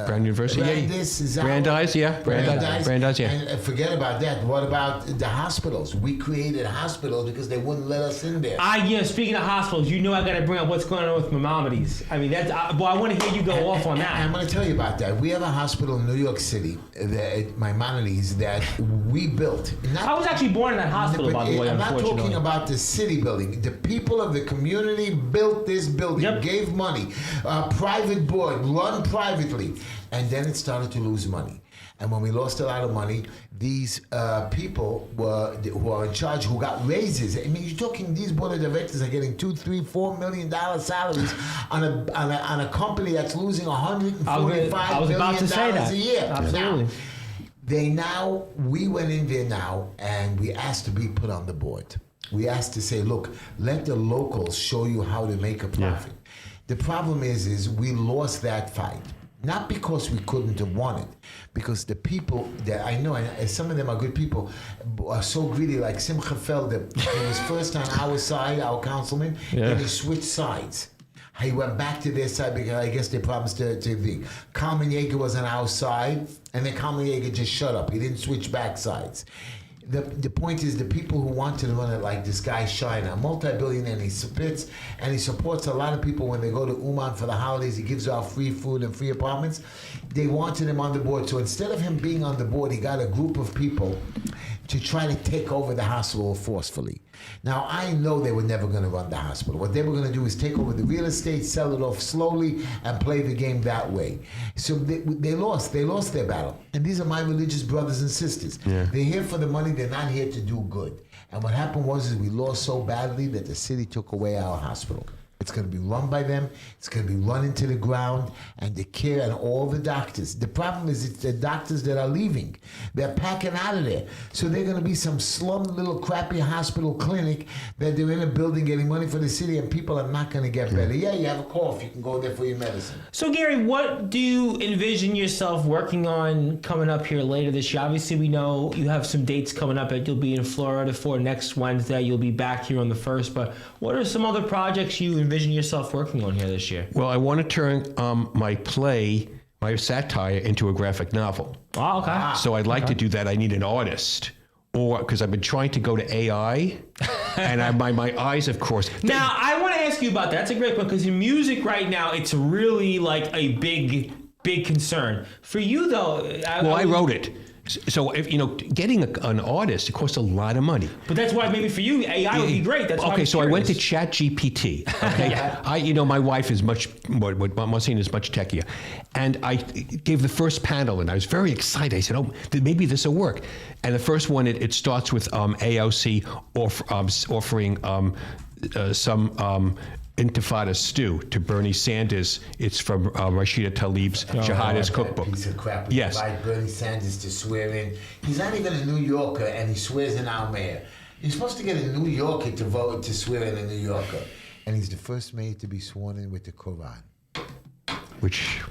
Brown University. Brandeis, is that Brandeis, yeah. Brandeis, yeah. And forget about that. What about the hospitals? We created hospitals because they wouldn't let us in there. Speaking of hospitals, you know I got to bring up what's going on with Maimonides. I mean, that's. Well, I want to hear you go off on And I'm that. going to tell you about that. We have a hospital in New York City, Maimonides, that we built. I was actually born in that hospital, by the way. I'm not Unfortunately, talking about the city building. The people of the community built this building, Yep. gave money, private board, run privately, and then it started to lose money. And when we lost a lot of money, these people who are in charge, who got raises. I mean, you're talking, these board of directors are getting $2, $3, $4 million salaries on a company that's losing $145 I was about to say million that. a year. Absolutely. We went in there now and we asked to be put on the board. We asked to say, look, let the locals show you how to make a profit. The problem is we lost that fight. Not because we couldn't have won it, because the people that I know, and some of them are good people, are so greedy. Like Simcha Felder, he was first on our side, our councilman, and he switched sides. He went back to their side because I guess they promised to the Kalman Yeager was on our side, and then Kalman Yeager just shut up. He didn't switch back sides. The point is the people who wanted to run it, like this guy Shine, a multi-billionaire, and he supports a lot of people when they go to Uman for the holidays. He gives out free food and free apartments. They wanted him on the board. So instead of him being on the board, he got a group of people to try to take over the hospital forcefully. Now, I know they were never going to run the hospital. What they were going to do is take over the real estate, sell it off slowly, and play the game that way. So they lost. They lost their battle. And these are my religious brothers and sisters. Yeah. They're here for the money. They're not here to do good. And what happened was we lost so badly that the city took away our hospital. It's going to be run by them. It's going to be run into the ground, and the care and all the doctors. The problem is it's the doctors that are leaving. They're packing out of there. So they're going to be some slum little crappy hospital clinic that they're in a building getting money for the city, and people are not going to get better. Yeah, you have a cough. You can go there for your medicine. So, Gary, what do you envision yourself working on coming up here later this year? Obviously, we know you have some dates coming up. You'll be in Florida for next Wednesday. You'll be back here on the 1st. But what are some other projects you envision yourself working on here this year? Well, I want to turn my satire, into a graphic novel. Oh, okay. So I'd like to do that. I need an artist, or because I've been trying to go to AI, and my eyes, of course. Now, I want to ask you about that. That's a great one, because in music right now, it's really like a big concern. For you, though... I wrote it. So, if getting an artist, it costs a lot of money. But that's why maybe for you, AI would be great. That's why okay, so I went to ChatGPT. Okay, my wife is much techier, and I gave the first panel, and I was very excited. I said, "Oh, maybe this will work." And the first one, it starts with AOC offering some. Intifada stew to Bernie Sanders. It's from Rashida Tlaib's Jihadist cookbook. Piece of crap. Yes. Invite Bernie Sanders to swear in. He's not even a New Yorker, and he swears in our mayor. You're supposed to get a New Yorker to vote to swear in a New Yorker, and he's the first mayor to be sworn in with the Quran. Which,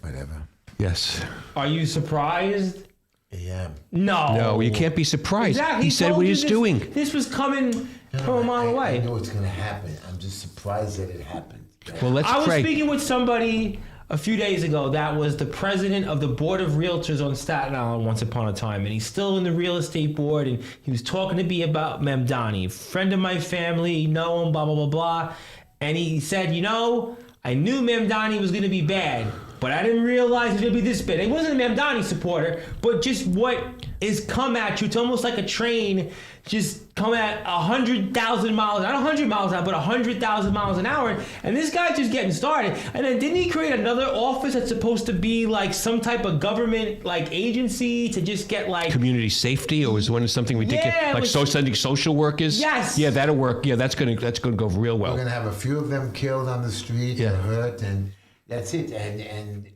whatever. Yes. Are you surprised? Yeah. No, you can't be surprised. Exactly. He said what he's doing. This was coming from a mile away. I know it's going to happen. I'm just surprised that it happened. Well, let's pray. I was speaking with somebody a few days ago that was the president of the Board of Realtors on Staten Island once upon a time, and he's still in the real estate board, and he was talking to me about Mamdani, friend of my family, know him, blah, blah, blah, blah. And he said, I knew Mamdani was going to be bad, but I didn't realize it was going to be this bad. He wasn't a Mamdani supporter, but just what is come at you. It's almost like a train just coming at 100,000 miles, not 100 miles an hour, but 100,000 miles an hour. And this guy's just getting started. And then didn't he create another office that's supposed to be like some type of government like agency to just get like community safety, or was one something ridiculous like sending social workers? Yes. Yeah, that'll work. Yeah, that's gonna go real well. We're gonna have a few of them killed on the street and hurt, and that's it. And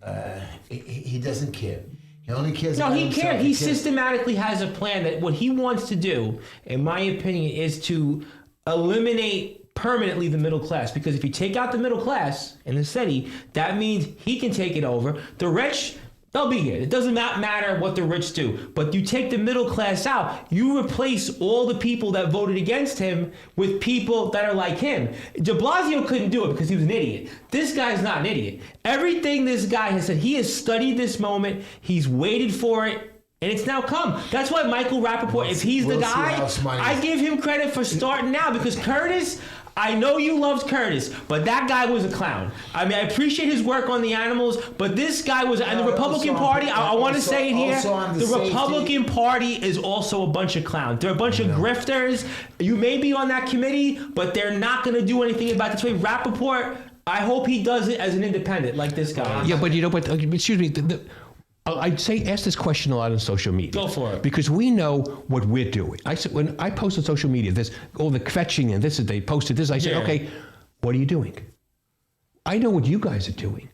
he doesn't care. He only cares about himself. No, he cares. He systematically has a plan that what he wants to do, in my opinion, is to eliminate permanently the middle class. Because if you take out the middle class in the city, that means he can take it over. The rich, they'll be here. It doesn't matter what the rich do. But you take the middle class out, you replace all the people that voted against him with people that are like him. De Blasio couldn't do it because he was an idiot. This guy's not an idiot. Everything this guy has said, he has studied this moment. He's waited for it. And it's now come. That's why Michael Rappaport, if he's the guy, I give him credit for starting now, because Curtis, I know you loved Curtis, but that guy was a clown. I mean, I appreciate his work on the animals, but this guy was, and the Republican Party, I want to say it here, the Republican Party is also a bunch of clowns. They're a bunch of grifters. You may be on that committee, but they're not going to do anything about this way. Rappaport, I hope he does it as an independent, like this guy. Yeah, but excuse me, I'd say ask this question a lot on social media. Go for it. Because we know what we're doing. I said, when I post on social media, there's all the kvetching and this, they posted this. I said, okay, what are you doing? I know what you guys are doing.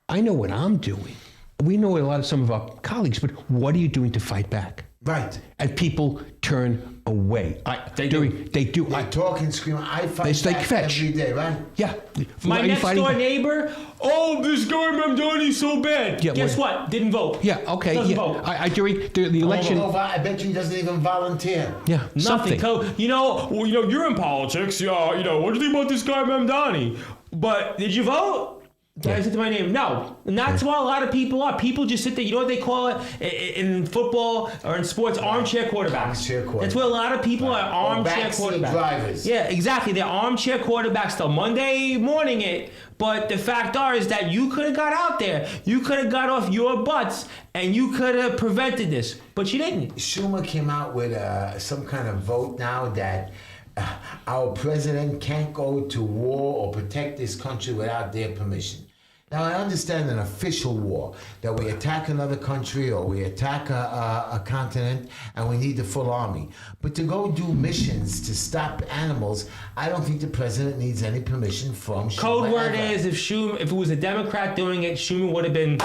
I know what I'm doing. We know some of our colleagues, but what are you doing to fight back? Right. And people turn away. They do. They talk and scream. I fight They back fetch. every day, right? Yeah. My Are you next fighting- door neighbor, oh, this guy Mamdani's so bad. Yeah, Guess what? Didn't vote. Yeah. Okay. Doesn't Yeah. vote. During the election. I bet you he doesn't even volunteer. Yeah. Nothing. Something. You're in politics. What do you think about this guy Mamdani? But did you vote? I said to my neighbor, no. And that's why a lot of people are. People just sit there. You know what they call it in football or in sports? Armchair quarterbacks. Armchair quarterback. That's what a lot of people are. Armchair backseat quarterbacks. drivers. Yeah, exactly. They're armchair quarterbacks till Monday morning it. But the fact is that you could have got out there. You could have got off your butts and you could have prevented this. But you didn't. Schumer came out with some kind of vote now that our president can't go to war or protect this country without their permission. Now, I understand an official war, that we attack another country or we attack a continent and we need the full army. But to go do missions to stop animals, I don't think the president needs any permission from Schumer. Code word ever. is if it was a Democrat doing it, Schumer would have been.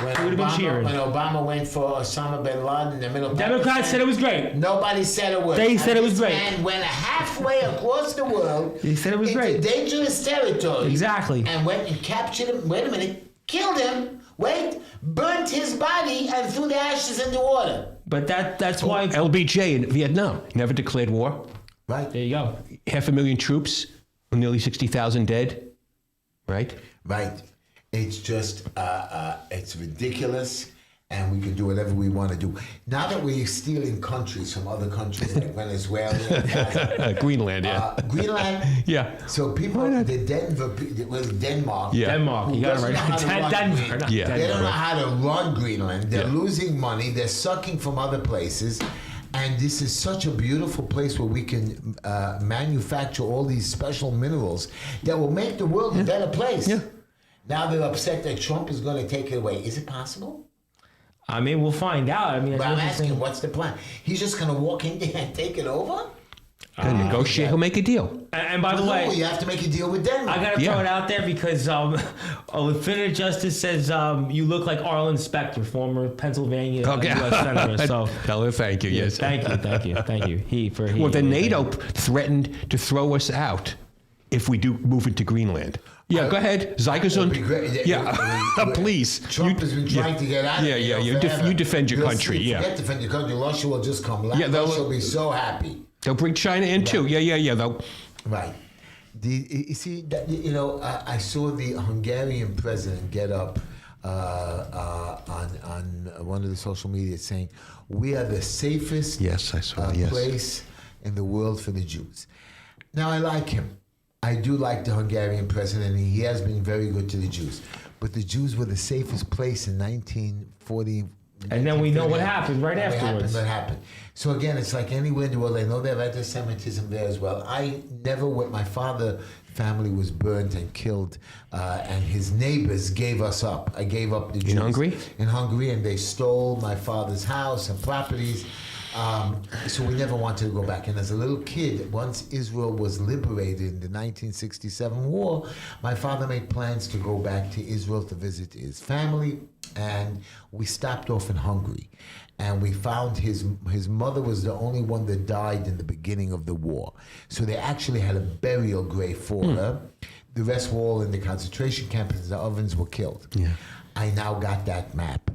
When He would've been cheering. When Obama went for Osama bin Laden in the middle of Democrats Pakistan, said it was great. nobody said a word. They said it was This great. man went halfway across the world. He said it was into great. dangerous territory. Exactly. And went and captured him. Wait a minute. Killed him. Wait. Burnt his body and threw the ashes in the water. But that's why. LBJ in Vietnam never declared war. Right. There you go. 500,000 troops, nearly 60,000 dead. Right. Right. It's just, it's ridiculous, and we can do whatever we want to do. Now that we're stealing countries from other countries like Venezuela, and Greenland. Yeah. Greenland. Yeah. So people, Denmark. Yeah. Denmark. who You got it doesn't know how right. to run Denver. Greenland. not Yeah. They Denver. don't know how to run Greenland. They're Yeah. losing money. They're sucking from other places. And this is such a beautiful place where we can manufacture all these special minerals that will make the world a better place. Yeah. Now they're upset that Trump is going to take it away. Is it possible? I mean, we'll find out. I mean, But I'm that's asking, interesting. what's the plan? He's just going to walk in there and take it over? And negotiate. He'll make a deal. And by the No, way, you have to make a deal with Denmark. I gotta Yeah. throw it out there because a definitive justice says you look like Arlen Specter, former Pennsylvania U.S. senator. So Tell her thank you. Yes. thank you. He. Well, then NATO threatened to throw us out if we do move into Greenland. Yeah, go ahead. Zeigersund. It'd be great. Yeah, please. Trump has been trying to get out of Yeah, it. yeah. You defend your You'll country. see, Yeah. Forget defend your country. Russia will just come. Yeah, they'll- Russia will be so happy. They'll bring China in too. Yeah. They'll. Right. You see, that, I saw the Hungarian president get up on one of the social media saying, "We are the safest Yes, I saw that, yes. place in the world for the Jews." Now, I like him. I do like the Hungarian president, and he has been very good to the Jews. But the Jews were the safest place in 1940. And then we know what happened right afterwards. What happened. So again, it's like anywhere in the world. I know they have anti-Semitism there as well. When my father's family was burned and killed, and his neighbors gave us up. I gave up the Jews. In Hungary? In Hungary, and they stole my father's house and properties. So we never wanted to go back. And as a little kid, once Israel was liberated in the 1967 war, my father made plans to go back to Israel to visit his family. And we stopped off in Hungary. And we found his mother was the only one that died in the beginning of the war. So they actually had a burial grave for her. The rest were all in the concentration camps. The ovens were killed. Yeah. I now got that map.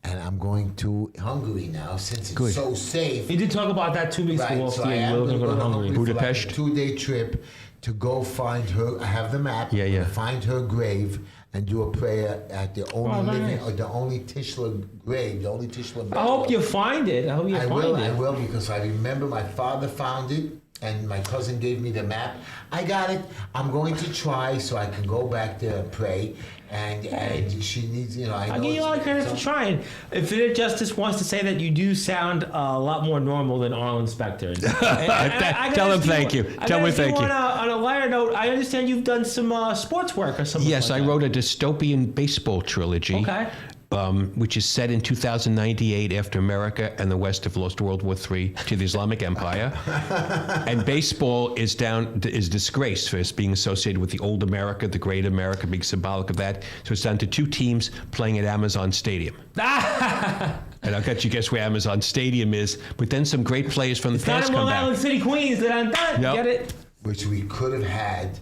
And I'm going to Hungary now since it's Good. so safe. He did talk about that 2 weeks ago. So I am We're going to going to Hungary. for like Budapest? a 2-day trip to go find her. I have the map. Yeah, yeah. Find her grave and do a prayer at the only very living, nice. or the only Tishla grave, the only Tishla I burial. hope you find it. I hope you I find will, it. I will, because I remember my father found it, and my cousin gave me the map. I got it. I'm going to try so I can go back there and pray. And she needs, I know. I'll give you a lot of it's- credit for trying. Infinite Justice wants to say that you do sound a lot more normal than Arlen Specter. Tell him thank you. Tell him thank you. On a lighter note, I understand you've done some sports work or something. Yes, like I that. wrote a dystopian baseball trilogy. Okay. Which is set in 2098 after America and the West have lost World War III to the Islamic Empire. And baseball is disgraced for being associated with the old America, the great America, being symbolic of that. So it's down to 2 teams playing at Amazon Stadium. And I'll let you guess where Amazon Stadium is. But then some great players from the It's not past in come Long back. Island City, Queens. That I'm done. Yep. Get it? Which we could have had.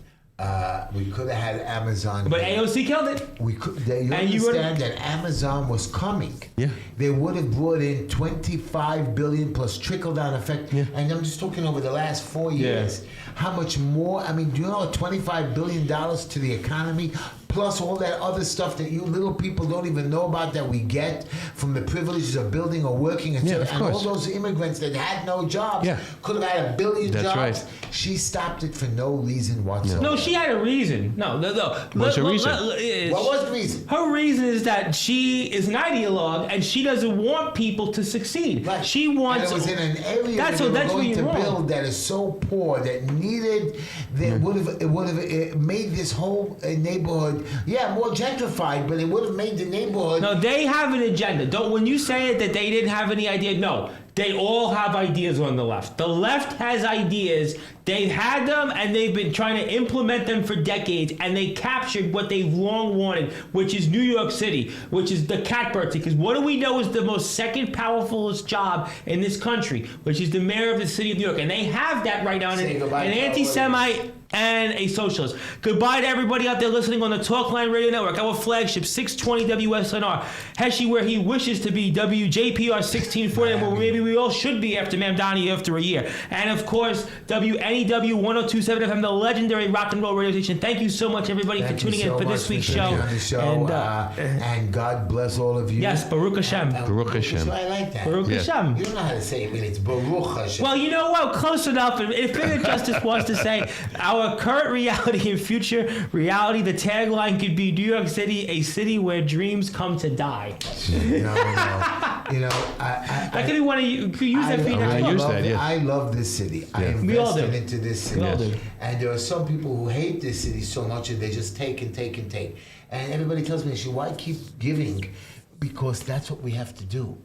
We could have had Amazon. But here. AOC killed it. We could. You And you understand that Amazon was coming. Yeah. They would have brought in 25 billion plus trickle down effect. Yeah. And I'm just talking over the last 4 years. How much more? I mean, do you know $25 billion to the economy? Plus all that other stuff that you little people don't even know about that we get from the privileges of building or working, Yeah, of and all course. those immigrants that had no jobs Yeah. could have had 1 billion That's jobs. right. She stopped it for no reason whatsoever. No, she had a reason. No. What's her reason? What was the reason? Her reason is that she is an ideologue and she doesn't want people to succeed. Right. She wants. And it was in an area That's that what. they That's were what going you're to wrong. build that is so poor that needed. That would have made this whole neighborhood, more gentrified, but it would have made the neighborhood. No, they have an agenda. Don't. When you say it that they didn't have any idea, no. They all have ideas on the left. The left has ideas. They've had them and they've been trying to implement them for decades, and they captured what they've long wanted, which is New York City, which is the catbird. Because what do we know is the most second powerfulest job in this country, which is the mayor of the city of New York. And they have that right now. Say goodbye An to our anti-Semite and a socialist. Goodbye to everybody out there listening on the Talkline Radio Network, our flagship 620 WSNR. Heshy, where he wishes to be, WJPR 1640, where maybe we all should be after Mamdani after a year. And of course, WNEW 1027 FM, the legendary rock and roll radio station. Thank you so much, everybody, Thank for tuning you so in for much this week's for show. being on the show. And, And God bless all of you. yes, Baruch Hashem. Baruch Hashem. I like that. Baruch Yeah. Hashem. You don't know how to say it, but it's Baruch Hashem. Well, you know what? Close enough. If Bigger Justice wants to say our current reality and future reality, the tagline could be New York City, a city where dreams come to die. no. You know, That could be one of you. Could use that for your I next use book. that, yeah. I love this city. I We all do. invested into this city. We all do. And there are some people who hate this city so much that they just take and take and take. And everybody tells me, why keep giving? Because that's what we have to do.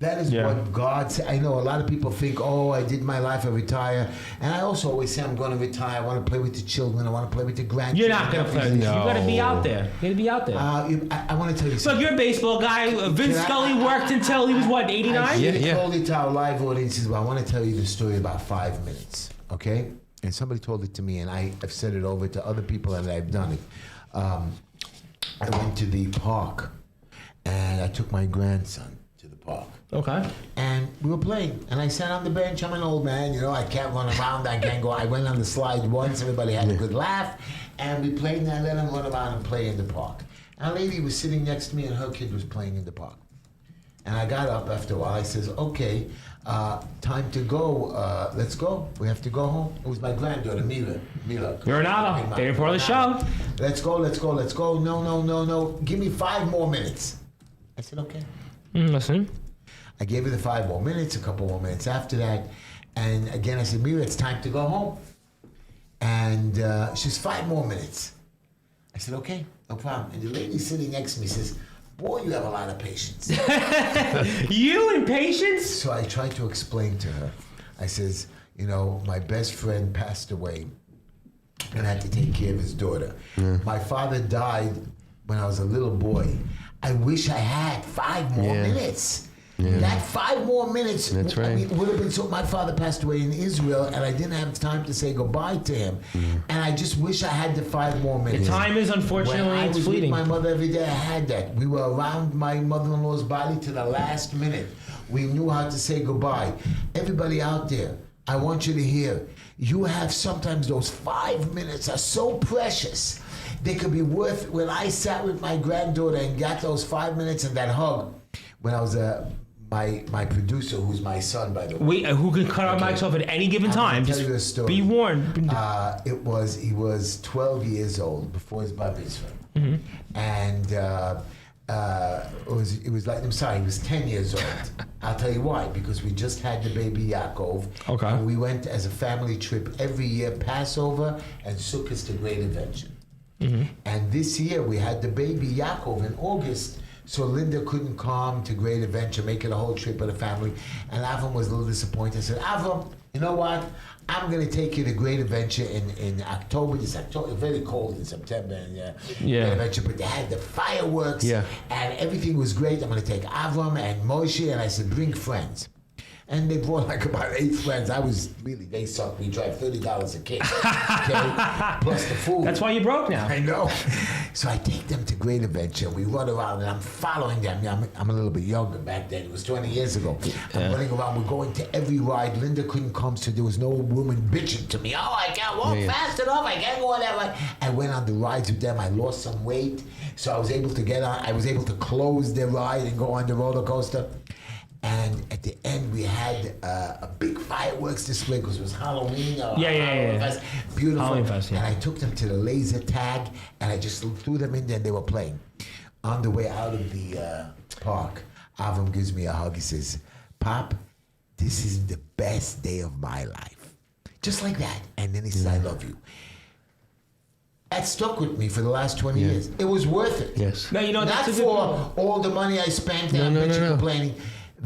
That is what God said. I know a lot of people think, I did my life, I retire. And I also always say I'm going to retire. I want to play with the children. I want to play with the grandchildren. You're not going to play. No. You got to be out there. You got to be out there. I want to tell you Look, something. you're a baseball guy. Vince Scully worked until he was what, 89? I Yeah. told it to our live audiences, but I want to tell you the story about 5 minutes, okay? And somebody told it to me, and I've said it over to other people, and I've done it. I went to the park, and I took my grandson to the park. Okay. And we were playing, and I sat on the bench. I'm an old man, I can't run around, I can't go. I went on the slide once, everybody had a good laugh, and we played, and I let him run around and play in the park. And a lady was sitting next to me, and her kid was playing in the park. And I got up after a while. I says, okay, time to go. Let's go. We have to go home. It was my granddaughter, Mila. You're an honor. They're part of the show. Let's go. No. Give me 5 more minutes. I said, okay. Listen. I gave her the 5 more minutes, a couple more minutes after that. And again, I said, Mila, it's time to go home. And she's 5 more minutes. I said, okay, no problem. And the lady sitting next to me says, boy, you have a lot of patience. You and patience? So I tried to explain to her. I says, my best friend passed away and I had to take care of his daughter. My father died when I was a little boy. I wish I had 5 more minutes. That 5 more minutes That's right. would have been so. My father passed away in Israel, and I didn't have time to say goodbye to him. And I just wish I had the 5 more minutes. Time is unfortunately When I it's was fleeting. with my mother every day, I had that. We were around my mother-in-law's body to the last minute. We knew how to say goodbye. Everybody out there, I want you to hear, you have sometimes those 5 minutes are so precious. They could be worth, when I sat with my granddaughter and got those 5 minutes and that hug, when I was my producer, who's my son, by the way. Who can cut our mics off at any given I'm time? gonna tell Just you a story. be warned. He was 12 years old before his bar mitzvah, and it was like, I'm sorry, he was 10 years old. I'll tell you why, because we just had the baby Yaakov. Okay. And we went as a family trip every year, Passover and Sukkot, the Great Invention. And this year we had the baby Yaakov in August. So Linda couldn't come to Great Adventure, make it a whole trip with the family. And Avram was a little disappointed. I said, Avram, you know what? I'm going to take you to Great Adventure in October. It's October, very cold in September. And, Great Adventure, but they had the fireworks. Yeah. And everything was great. I'm going to take Avram and Moshe. And I said, bring friends. And they brought like about 8 friends. They sucked. We drive $30 a kid. Okay? Plus the food. That's why you're broke now. I know. So I take them to Great Adventure. We run around and I'm following them. I'm a little bit younger back then. It was 20 years ago. I'm running around. We're going to every ride. Linda couldn't come, so there was no woman bitching to me. Oh, I can't walk fast enough. I can't go whatever. I went on the rides with them. I lost some weight. So I was able to get on. I was able to close the ride and go on the roller coaster. And at the end, we had a big fireworks display because it was Halloween. Halloween Fest. Beautiful. Halloween Fest, yeah. And I took them to the laser tag, and I just threw them in there, and they were playing. On the way out of the park, Avram gives me a hug. He says, Pop, this is the best day of my life. Just like that. And then he says, I love you. That stuck with me for the last 20 years. It was worth it. Yes. No, you know, Not that's a good for all the money I spent and bitching complaining.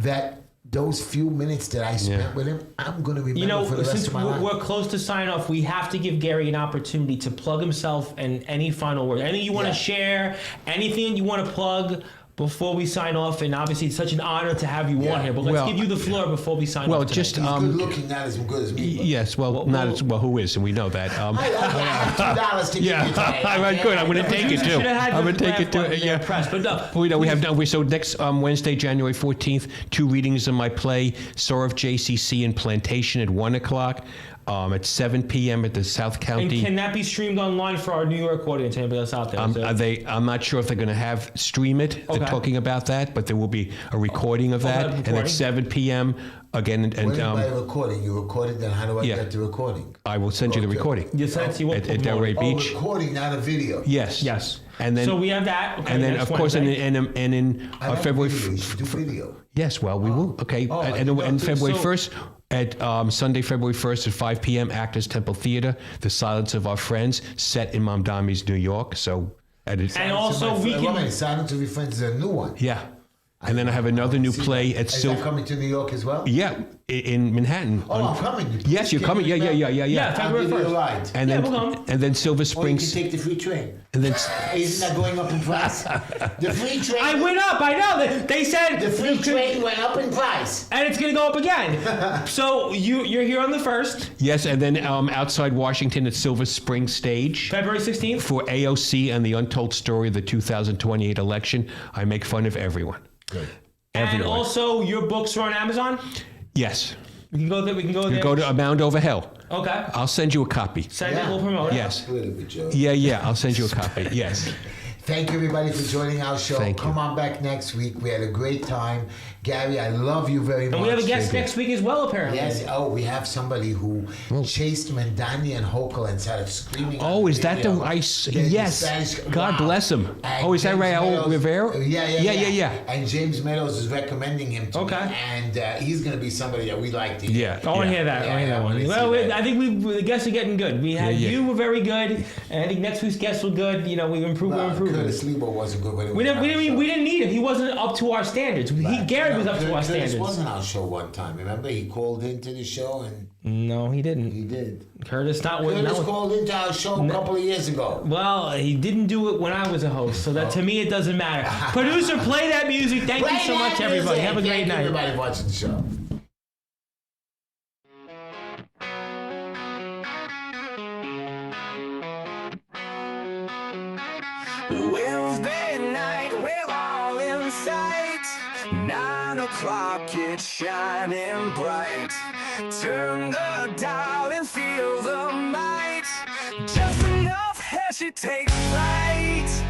That those few minutes that I spent with him, I'm going to remember for the rest of my life. Since we're close to sign off, we have to give Gary an opportunity to plug himself and any final word. Anything you want to share, anything you want to plug before we sign off. And obviously, it's such an honor to have you on here. But let's give you the floor before we sign off. He's good looking, not as good as me. Yes, not as well. Who is? And we know that. I have $2 to give you today. Right, good. I'm going to take it too. I'm going to take it too. Yeah. Press, but no. We have done. So next Wednesday, January 14th, 2 readings of my play, Sorrow of JCC in Plantation at 1:00. At 7 p.m. at the South County. And can that be streamed online for our New York audience? Anybody else out there? I'm not sure if they're going to stream it. They're talking about that, but there will be a recording of that. And at 7 p.m. again. And what by recording? You recorded, then how do I get the recording? I will send you the recording. You send it to you at Delray Beach. Recording, not a video. Yes. And then, so we have that. Okay, and then, of course, and in February. You should do video. Yes, well, we will. Okay. And February 1st, at Sunday, February 1st at 5 p.m., Actors Temple Theater, The Silence of Our Friends, set in Mamdani's New York. So, and also we can. Silence of Your Friends is a new one. Yeah. And then I have another new play at Is that coming to New York as well? Yeah, in Manhattan. I'm coming. Yes, you're coming. Yeah. February 1st. And then, and then Silver Springs. Or you can take the free train. And then isn't that going up in price? The free train. I went up. I know. They said the free train went up in price, and it's going to go up again. So you're here on the 1st. Yes, and then outside Washington at Silver Springs Stage, February 16th, for AOC and the Untold Story of the 2028 election. I make fun of everyone. Good. And also, your books are on Amazon? Yes. We can go there. You go to A Mound Over Hell. Okay. I'll send you a copy. Send it. We'll promote it. Yes. Yeah. I'll send you a copy. Yes. Thank you, everybody, for joining our show. Come on back next week. We had a great time. Gary, I love you very much. And we have a guest next week as well, apparently. Yes. Oh, we have somebody who chased Mamdani and Hochul and started screaming. Oh, is that the ice? Yes. God bless him. And is that Raul Rivera? Yeah. And James Meadows is recommending him to me. And he's going to be somebody that we like to hear. I want to hear that. I want to hear that one. Well, I think the guests are getting good. We had you were very good, and I think next week's guests were good. You know, we improved. Curtis Lebo wasn't good. We didn't need him. He wasn't up to our standards. Gary was up to our standards. Curtis was on our show one time. Remember, he called into the show and. No, he didn't. He did. Curtis called into our show a couple of years ago. Well, he didn't do it when I was a host, so that to me it doesn't matter. Producer, play that music. Thank you so much, everybody. Have a great night. Everybody watching the show. Wednesday night, we're all in sight. 9 o'clock, it's shining bright. Turn the dial and feel the might. Just enough Heshy takes flight.